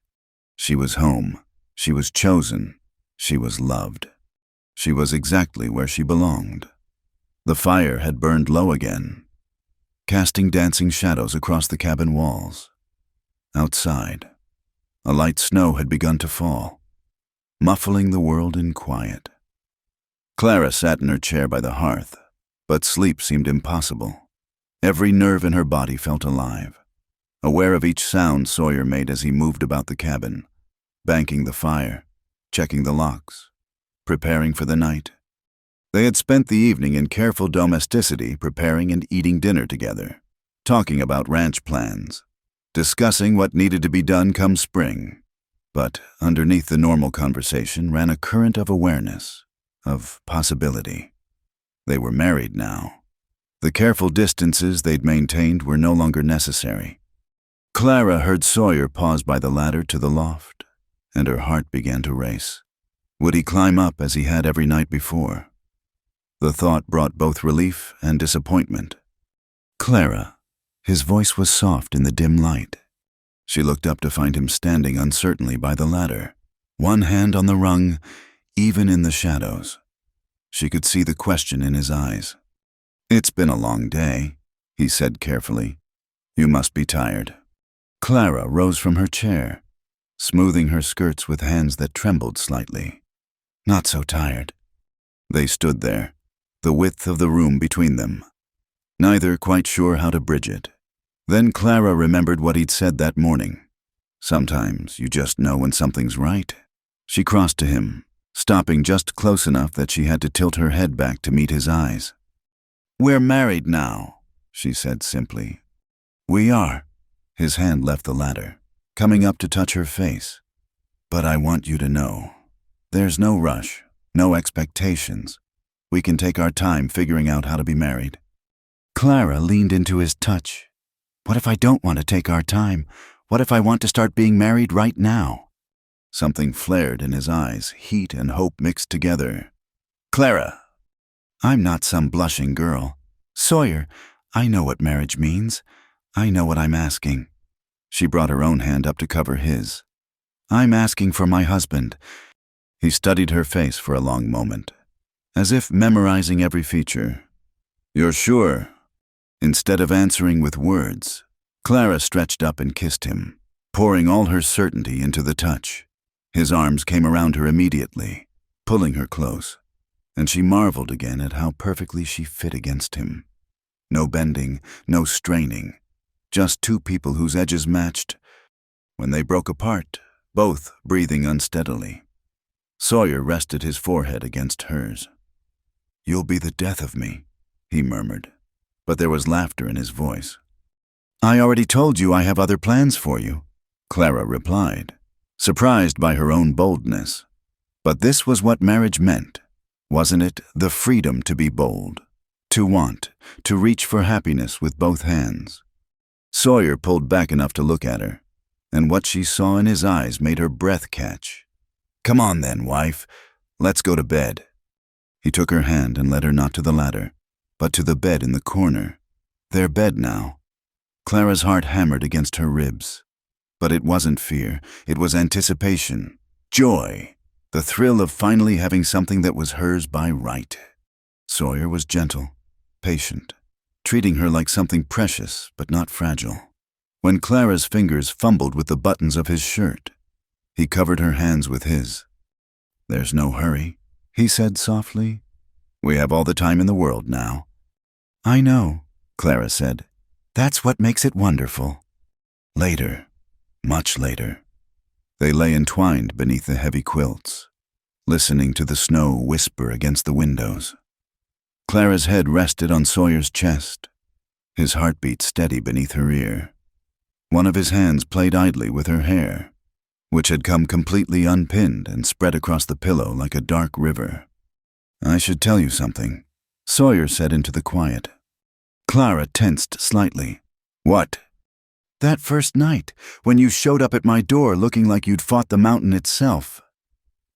She was home. She was chosen. She was loved. She was exactly where she belonged. The fire had burned low again, casting dancing shadows across the cabin walls. Outside, a light snow had begun to fall, muffling the world in quiet. Clara sat in her chair by the hearth, but sleep seemed impossible. Every nerve in her body felt alive, aware of each sound Sawyer made as he moved about the cabin, banking the fire, checking the locks, preparing for the night. They had spent the evening in careful domesticity, preparing and eating dinner together, talking about ranch plans, discussing what needed to be done come spring. But underneath the normal conversation ran a current of awareness, of possibility. They were married now. The careful distances they'd maintained were no longer necessary. Clara heard Sawyer pause by the ladder to the loft, and her heart began to race. Would he climb up as he had every night before? The thought brought both relief and disappointment. Clara. His voice was soft in the dim light. She looked up to find him standing uncertainly by the ladder, one hand on the rung, even in the shadows. She could see the question in his eyes. It's been a long day, he said carefully. You must be tired. Clara rose from her chair, smoothing her skirts with hands that trembled slightly. Not so tired. They stood there, the width of the room between them, neither quite sure how to bridge it. Then Clara remembered what he'd said that morning. Sometimes you just know when something's right. She crossed to him, stopping just close enough that she had to tilt her head back to meet his eyes. We're married now, she said simply. We are. His hand left the ladder, coming up to touch her face. But I want you to know, there's no rush, no expectations. We can take our time figuring out how to be married. Clara leaned into his touch. What if I don't want to take our time? What if I want to start being married right now? Something flared in his eyes, heat and hope mixed together. Clara! I'm not some blushing girl. Sawyer, I know what marriage means. I know what I'm asking. She brought her own hand up to cover his. I'm asking for my husband. He studied her face for a long moment, as if memorizing every feature. You're sure? Instead of answering with words, Clara stretched up and kissed him, pouring all her certainty into the touch. His arms came around her immediately, pulling her close, and she marveled again at how perfectly she fit against him. No bending, no straining, just two people whose edges matched. When they broke apart, both breathing unsteadily. Sawyer rested his forehead against hers. You'll be the death of me, he murmured, but there was laughter in his voice. I already told you I have other plans for you, Clara replied, surprised by her own boldness. But this was what marriage meant, wasn't it? The freedom to be bold, to want, to reach for happiness with both hands. Sawyer pulled back enough to look at her, and what she saw in his eyes made her breath catch. Come on then, wife. Let's go to bed. He took her hand and led her not to the ladder, but to the bed in the corner. Their bed now. Clara's heart hammered against her ribs. But it wasn't fear, it was anticipation, joy, the thrill of finally having something that was hers by right. Sawyer was gentle, patient, treating her like something precious but not fragile. When Clara's fingers fumbled with the buttons of his shirt, he covered her hands with his. There's no hurry, he said softly. We have all the time in the world now. I know, Clara said. That's what makes it wonderful. Later, much later, they lay entwined beneath the heavy quilts, listening to the snow whisper against the windows. Clara's head rested on Sawyer's chest, his heartbeat steady beneath her ear. One of his hands played idly with her hair, which had come completely unpinned and spread across the pillow like a dark river. I should tell you something, Sawyer said into the quiet. Clara tensed slightly. What? That first night, when you showed up at my door looking like you'd fought the mountain itself.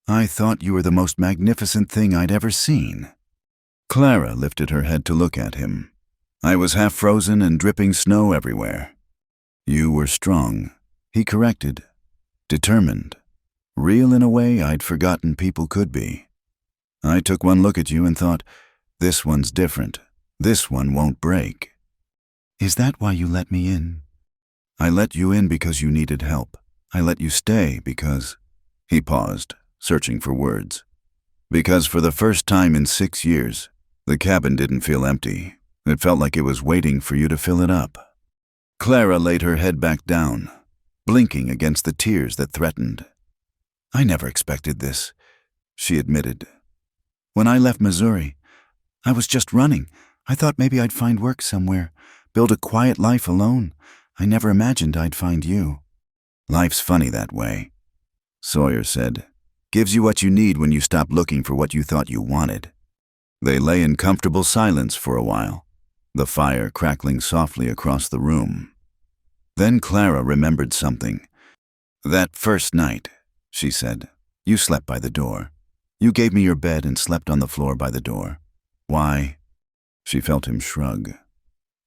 I thought you were the most magnificent thing I'd ever seen. Clara lifted her head to look at him. I was half frozen and dripping snow everywhere. You were strong, he corrected, determined, real in a way I'd forgotten people could be. I took one look at you and thought, this one's different. This one won't break. Is that why you let me in? I let you in because you needed help. I let you stay because... He paused, searching for words. Because for the first time in 6 years, the cabin didn't feel empty. It felt like it was waiting for you to fill it up. Clara laid her head back down, blinking against the tears that threatened. I never expected this, she admitted. When I left Missouri, I was just running. I thought maybe I'd find work somewhere, build a quiet life alone. I never imagined I'd find you. Life's funny that way, Sawyer said. Gives you what you need when you stop looking for what you thought you wanted. They lay in comfortable silence for a while, the fire crackling softly across the room. Then Clara remembered something. That first night, she said, you slept by the door. You gave me your bed and slept on the floor by the door. Why? She felt him shrug.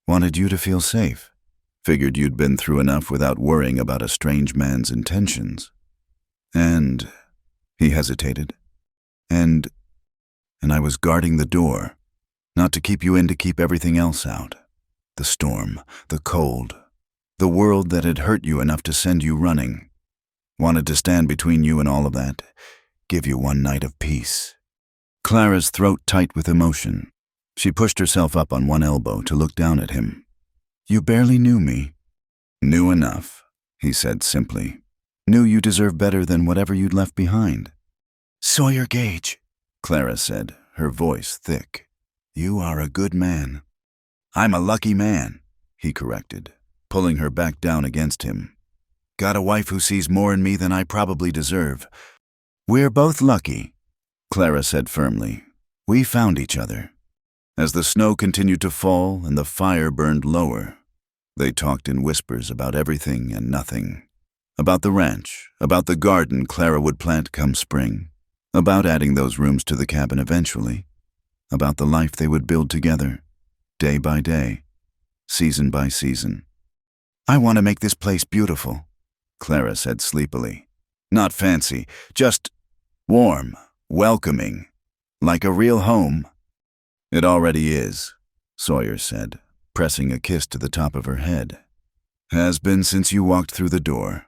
Wanted you to feel safe. Figured you'd been through enough without worrying about a strange man's intentions. And... He hesitated. And I was guarding the door, not to keep you in, to keep everything else out. The storm, the cold, the world that had hurt you enough to send you running. Wanted to stand between you and all of that, give you one night of peace. Clara's throat tight with emotion. She pushed herself up on one elbow to look down at him. You barely knew me. Knew enough, he said simply. Knew you deserved better than whatever you'd left behind. Sawyer Gage, Clara said, her voice thick. You are a good man. I'm a lucky man, he corrected, pulling her back down against him. Got a wife who sees more in me than I probably deserve. We're both lucky, Clara said firmly. We found each other. As the snow continued to fall and the fire burned lower, they talked in whispers about everything and nothing. About the ranch, about the garden Clara would plant come spring, about adding those rooms to the cabin eventually, about the life they would build together, day by day, season by season. I want to make this place beautiful, Clara said sleepily. Not fancy, just warm, welcoming, like a real home. It already is, Sawyer said, pressing a kiss to the top of her head. Has been since you walked through the door.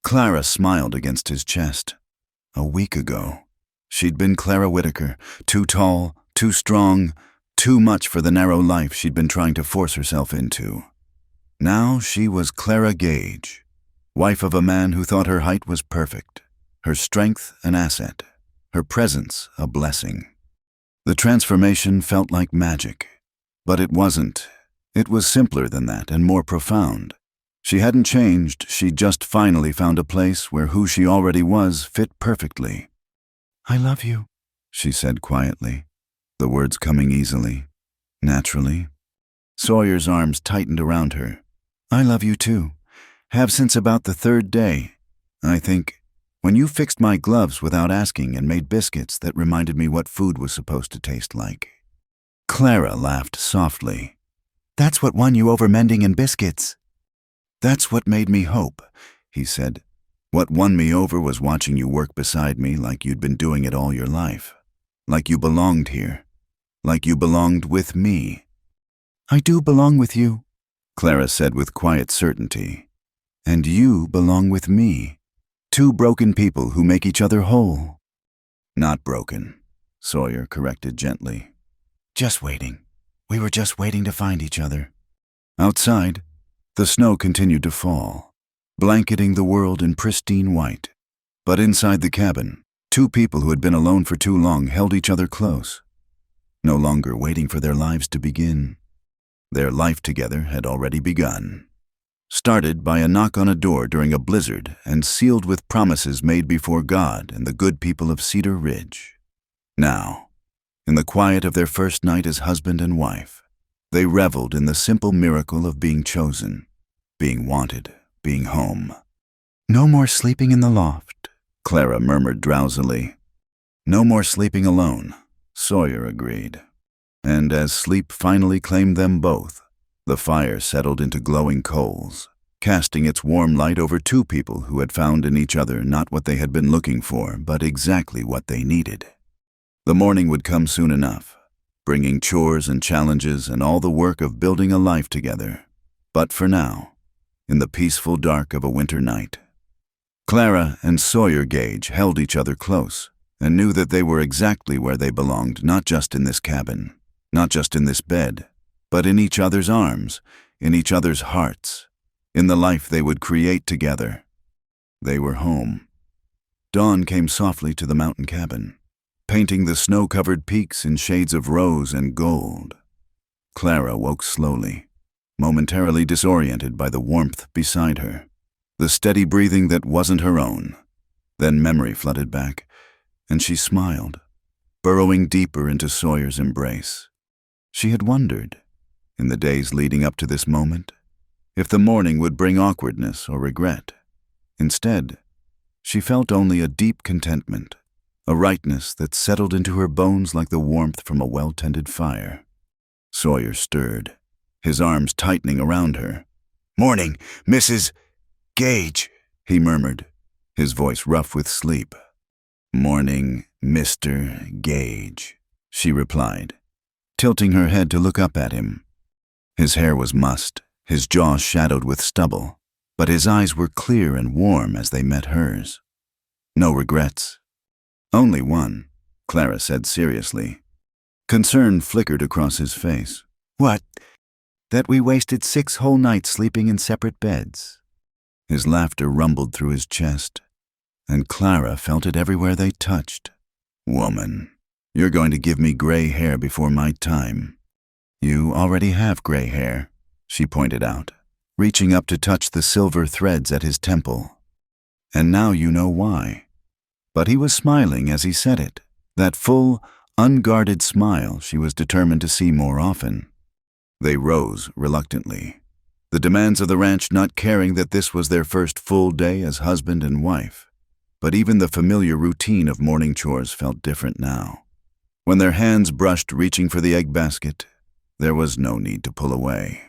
Clara smiled against his chest. A week ago, she'd been Clara Whitaker, too tall, too strong, too much for the narrow life she'd been trying to force herself into. Now she was Clara Gage, wife of a man who thought her height was perfect, her strength an asset, her presence a blessing. The transformation felt like magic, but it wasn't. It was simpler than that and more profound. She hadn't changed, she'd just finally found a place where who she already was fit perfectly. I love you, she said quietly, the words coming easily, naturally. Sawyer's arms tightened around her. I love you too. Have since about the third day. I think, when you fixed my gloves without asking and made biscuits that reminded me what food was supposed to taste like. Clara laughed softly. That's what won you over mending and biscuits. That's what made me hope, he said. What won me over was watching you work beside me like you'd been doing it all your life. Like you belonged here. Like you belonged with me. I do belong with you, Clara said with quiet certainty. And you belong with me. Two broken people who make each other whole. Not broken, Sawyer corrected gently. Just waiting. We were just waiting to find each other. Outside, the snow continued to fall, blanketing the world in pristine white. But inside the cabin, two people who had been alone for too long held each other close, no longer waiting for their lives to begin. Their life together had already begun. Started by a knock on a door during a blizzard and sealed with promises made before God and the good people of Cedar Ridge. Now, in the quiet of their first night as husband and wife, they reveled in the simple miracle of being chosen, being wanted, being home. No more sleeping in the loft, Clara murmured drowsily. No more sleeping alone, Sawyer agreed. And as sleep finally claimed them both, the fire settled into glowing coals, casting its warm light over two people who had found in each other not what they had been looking for, but exactly what they needed. The morning would come soon enough, bringing chores and challenges and all the work of building a life together. But for now, in the peaceful dark of a winter night, Clara and Sawyer Gage held each other close and knew that they were exactly where they belonged, not just in this cabin, not just in this bed, but in each other's arms, in each other's hearts, in the life they would create together. They were home. Dawn came softly to the mountain cabin, painting the snow-covered peaks in shades of rose and gold. Clara woke slowly, momentarily disoriented by the warmth beside her, the steady breathing that wasn't her own. Then memory flooded back, and she smiled, burrowing deeper into Sawyer's embrace. She had wondered, in the days leading up to this moment, if the morning would bring awkwardness or regret. Instead, she felt only a deep contentment, a rightness that settled into her bones like the warmth from a well-tended fire. Sawyer stirred, his arms tightening around her. "Morning, Mrs. Gage," he murmured, his voice rough with sleep. "Morning, Mr. Gage," she replied, tilting her head to look up at him. His hair was mussed, his jaw shadowed with stubble, but his eyes were clear and warm as they met hers. No regrets. Only one, Clara said seriously. Concern flickered across his face. "What? That we wasted 6 whole nights sleeping in separate beds." His laughter rumbled through his chest, and Clara felt it everywhere they touched. "Woman, you're going to give me gray hair before my time." "You already have gray hair," she pointed out, reaching up to touch the silver threads at his temple. "And now you know why." But he was smiling as he said it, that full, unguarded smile she was determined to see more often. They rose reluctantly, the demands of the ranch not caring that this was their first full day as husband and wife. But even the familiar routine of morning chores felt different now. When their hands brushed reaching for the egg basket, there was no need to pull away.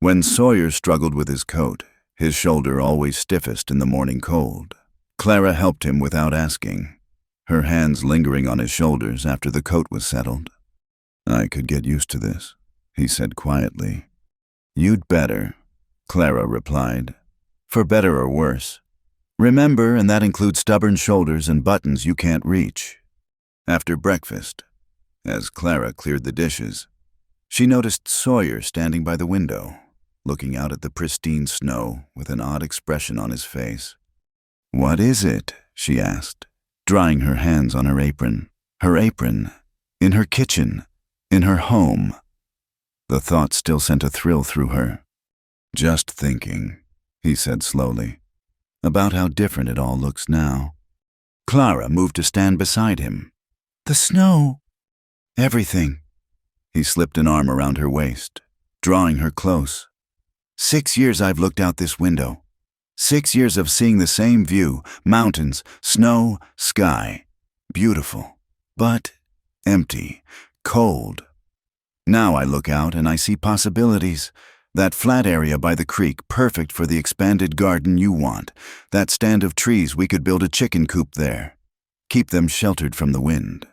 When Sawyer struggled with his coat, his shoulder always stiffest in the morning cold, Clara helped him without asking, her hands lingering on his shoulders after the coat was settled. "I could get used to this," he said quietly. "You'd better," Clara replied. "For better or worse. Remember, and that includes stubborn shoulders and buttons you can't reach." After breakfast, as Clara cleared the dishes, she noticed Sawyer standing by the window, looking out at the pristine snow with an odd expression on his face. "What is it?" she asked, drying her hands on her apron. Her apron, in her kitchen, in her home. The thought still sent a thrill through her. "Just thinking," he said slowly, "about how different it all looks now." Clara moved to stand beside him. "The snow." "Everything." He slipped an arm around her waist, drawing her close. 6 years I've looked out this window. 6 years of seeing the same view, mountains, snow, sky. Beautiful, but empty, cold. Now I look out and I see possibilities. That flat area by the creek, perfect for the expanded garden you want. That stand of trees, we could build a chicken coop there. Keep them sheltered from the wind.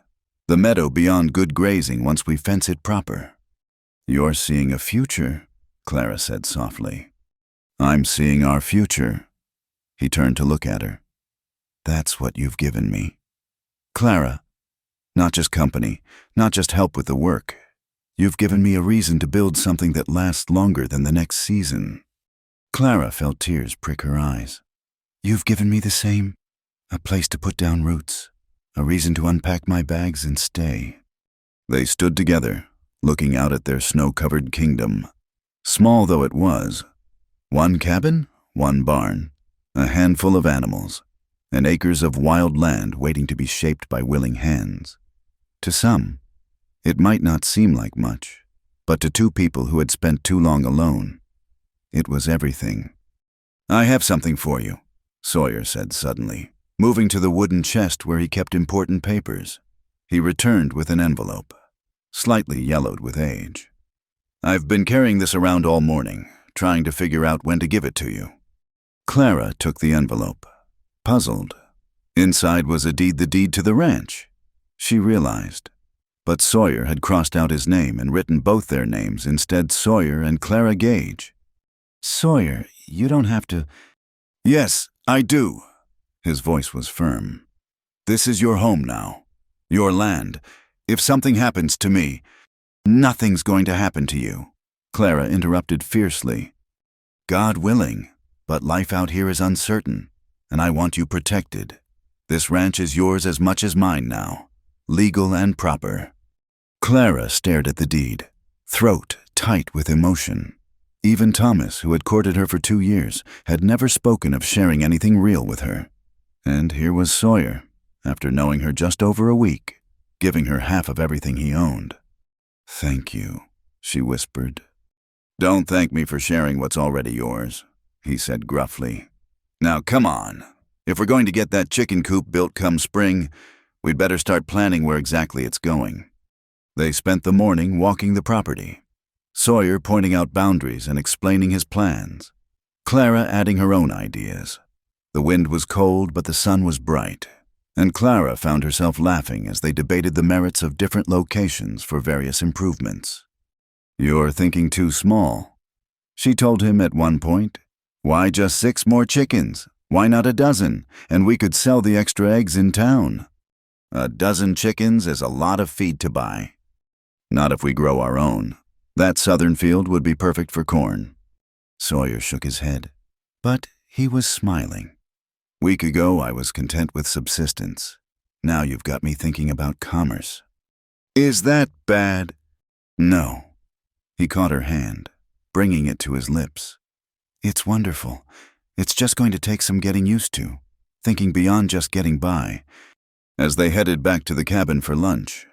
The meadow beyond good grazing once we fence it proper. "You're seeing a future," Clara said softly. "I'm seeing our future." He turned to look at her. "That's what you've given me, Clara. Not just company, not just help with the work. You've given me a reason to build something that lasts longer than the next season." Clara felt tears prick her eyes. "You've given me the same. A place to put down roots, a reason to unpack my bags and stay." They stood together, looking out at their snow-covered kingdom. Small though it was, one cabin, one barn, a handful of animals, and acres of wild land waiting to be shaped by willing hands. To some, it might not seem like much, but to two people who had spent too long alone, it was everything. "I have something for you," Sawyer said suddenly, moving to the wooden chest where he kept important papers. He returned with an envelope, slightly yellowed with age. "I've been carrying this around all morning, trying to figure out when to give it to you." Clara took the envelope, puzzled. Inside was the deed to the ranch, she realized. But Sawyer had crossed out his name and written both their names instead, Sawyer and Clara Gage. "Sawyer, you don't have to—" "Yes, I do." His voice was firm. "This is your home now, your land. If something happens to me—" "Nothing's going to happen to you," Clara interrupted fiercely. "God willing, but life out here is uncertain, and I want you protected. This ranch is yours as much as mine now, legal and proper." Clara stared at the deed, throat tight with emotion. Even Thomas, who had courted her for 2 years, had never spoken of sharing anything real with her. And here was Sawyer, after knowing her just over a week, giving her half of everything he owned. "Thank you," she whispered. "Don't thank me for sharing what's already yours," he said gruffly. "Now come on. If we're going to get that chicken coop built come spring, we'd better start planning where exactly it's going." They spent the morning walking the property, Sawyer pointing out boundaries and explaining his plans, Clara adding her own ideas. The wind was cold, but the sun was bright, and Clara found herself laughing as they debated the merits of different locations for various improvements. "You're thinking too small," she told him at one point. "Why just 6 more chickens? Why not a dozen? And we could sell the extra eggs in town." "A dozen chickens is a lot of feed to buy." "Not if we grow our own. That southern field would be perfect for corn." Sawyer shook his head, but he was smiling. "Week ago I was content with subsistence. Now you've got me thinking about commerce." "Is that bad?" "No." He caught her hand, bringing it to his lips. "It's wonderful. It's just going to take some getting used to, thinking beyond just getting by." As they headed back to the cabin for lunch,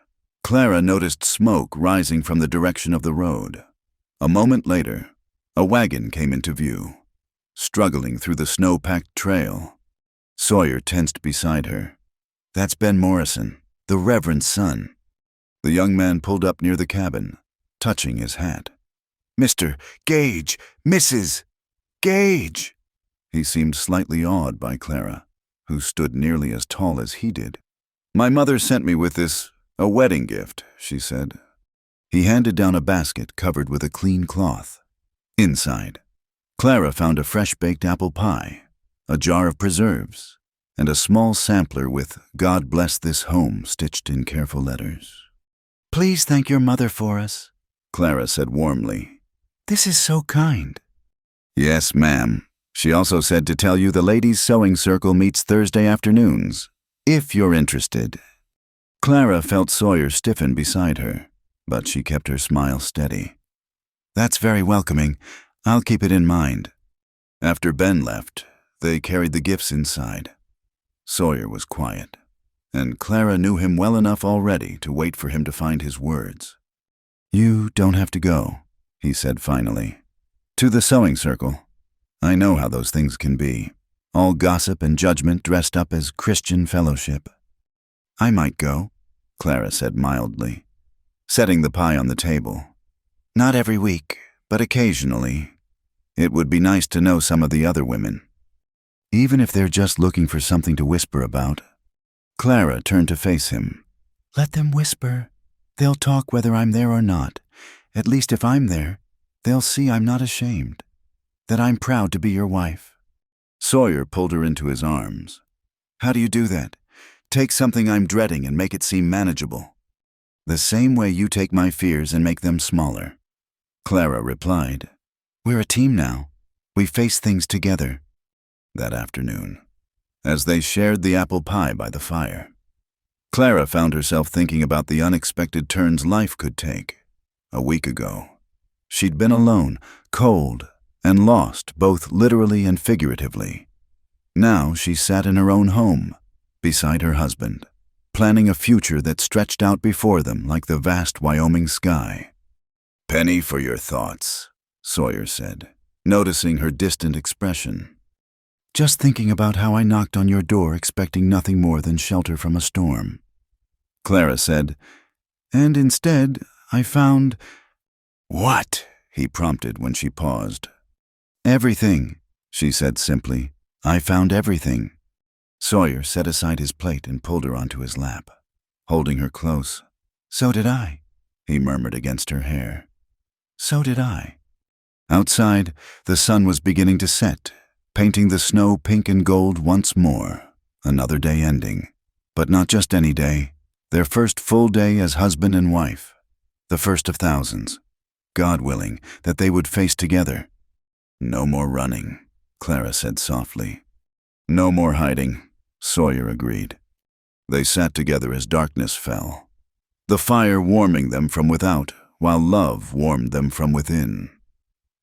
Clara noticed smoke rising from the direction of the road. A moment later, a wagon came into view, struggling through the snow-packed trail. Sawyer tensed beside her. "That's Ben Morrison, the Reverend's son." The young man pulled up near the cabin, touching his hat. Mr. Gage! Mrs. Gage! He seemed slightly awed by Clara, who stood nearly as tall as he did. My mother sent me with this, a wedding gift, she said. He handed down a basket covered with a clean cloth. Inside, Clara found a fresh-baked apple pie, a jar of preserves, and a small sampler with "God bless this home" stitched in careful letters. "Please thank your mother for us," Clara said warmly. "This is so kind." "Yes, ma'am. She also said to tell you the ladies' sewing circle meets Thursday afternoons, if you're interested." Clara felt Sawyer stiffen beside her, but she kept her smile steady. "That's very welcoming. I'll keep it in mind." After Ben left, they carried the gifts inside. Sawyer was quiet, and Clara knew him well enough already to wait for him to find his words. "You don't have to go," he said finally. "To the sewing circle. I know how those things can be. All gossip and judgment dressed up as Christian fellowship." "I might go," Clara said mildly, setting the pie on the table. "Not every week, but occasionally. It would be nice to know some of the other women. Even if they're just looking for something to whisper about." Clara turned to face him. "Let them whisper. They'll talk whether I'm there or not. At least if I'm there, they'll see I'm not ashamed, that I'm proud to be your wife." Sawyer pulled her into his arms. "How do you do that? Take something I'm dreading and make it seem manageable." "The same way you take my fears and make them smaller," Clara replied. "We're a team now. We face things together." That afternoon, as they shared the apple pie by the fire, Clara found herself thinking about the unexpected turns life could take. A week ago, she'd been alone, cold, and lost both literally and figuratively. Now she sat in her own home, beside her husband, planning a future that stretched out before them like the vast Wyoming sky. "Penny for your thoughts," Sawyer said, noticing her distant expression. "Just thinking about how I knocked on your door expecting nothing more than shelter from a storm," Clara said, "and instead I found—" "What?" he prompted when she paused. "Everything," she said simply. "I found everything." Sawyer set aside his plate and pulled her onto his lap, holding her close. "So did I," he murmured against her hair. "So did I." Outside, the sun was beginning to set, painting the snow pink and gold once more. Another day ending. But not just any day. Their first full day as husband and wife. The first of thousands. God willing, that they would face together. "No more running," Clara said softly. "No more hiding," Sawyer agreed. They sat together as darkness fell, the fire warming them from without, while love warmed them from within.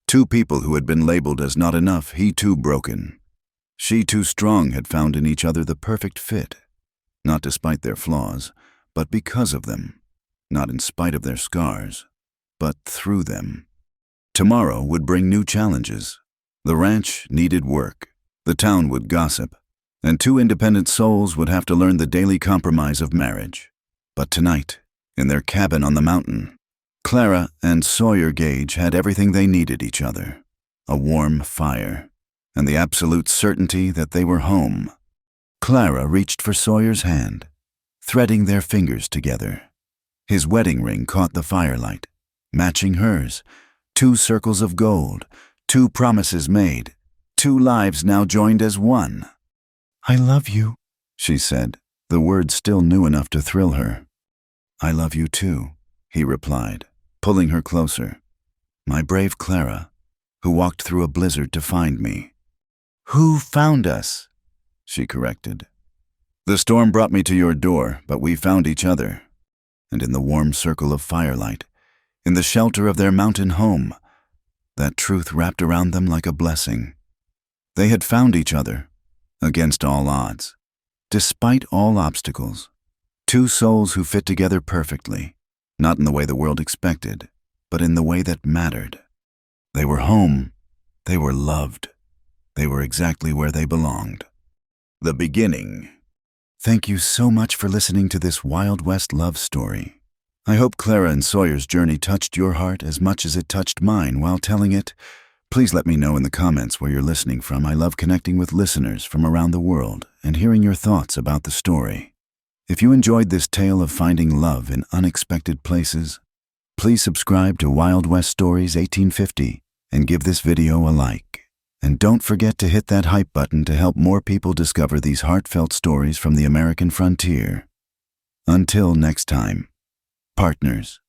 Two people who had been labeled as not enough, he too broken. She too strong had found in each other the perfect fit, not despite their flaws, but because of them, not in spite of their scars, but through them. Tomorrow would bring new challenges. The ranch needed work, the town would gossip, and two independent souls would have to learn the daily compromise of marriage. But tonight, in their cabin on the mountain, Clara and Sawyer Gage had everything they needed each other, a warm fire, and the absolute certainty that they were home. Clara reached for Sawyer's hand, threading their fingers together. His wedding ring caught the firelight, matching hers, 2 circles of gold, 2 promises made, 2 lives now joined as one. "I love you," she said, the words still new enough to thrill her. "I love you too," he replied, pulling her closer. "My brave Clara, who walked through a blizzard to find me." "Who found us?" she corrected. "The storm brought me to your door, but we found each other." And in the warm circle of firelight, in the shelter of their mountain home, that truth wrapped around them like a blessing. They had found each other, against all odds, despite all obstacles. 2 souls who fit together perfectly, not in the way the world expected, but in the way that mattered. They were home. They were loved. They were exactly where they belonged. The beginning. Thank you so much for listening to this Wild West love story. I hope Clara and Sawyer's journey touched your heart as much as it touched mine while telling it. Please let me know in the comments where you're listening from. I love connecting with listeners from around the world and hearing your thoughts about the story. If you enjoyed this tale of finding love in unexpected places, please subscribe to Wild West Stories 1850 and give this video a like. And don't forget to hit that hype button to help more people discover these heartfelt stories from the American frontier. Until next time, partners.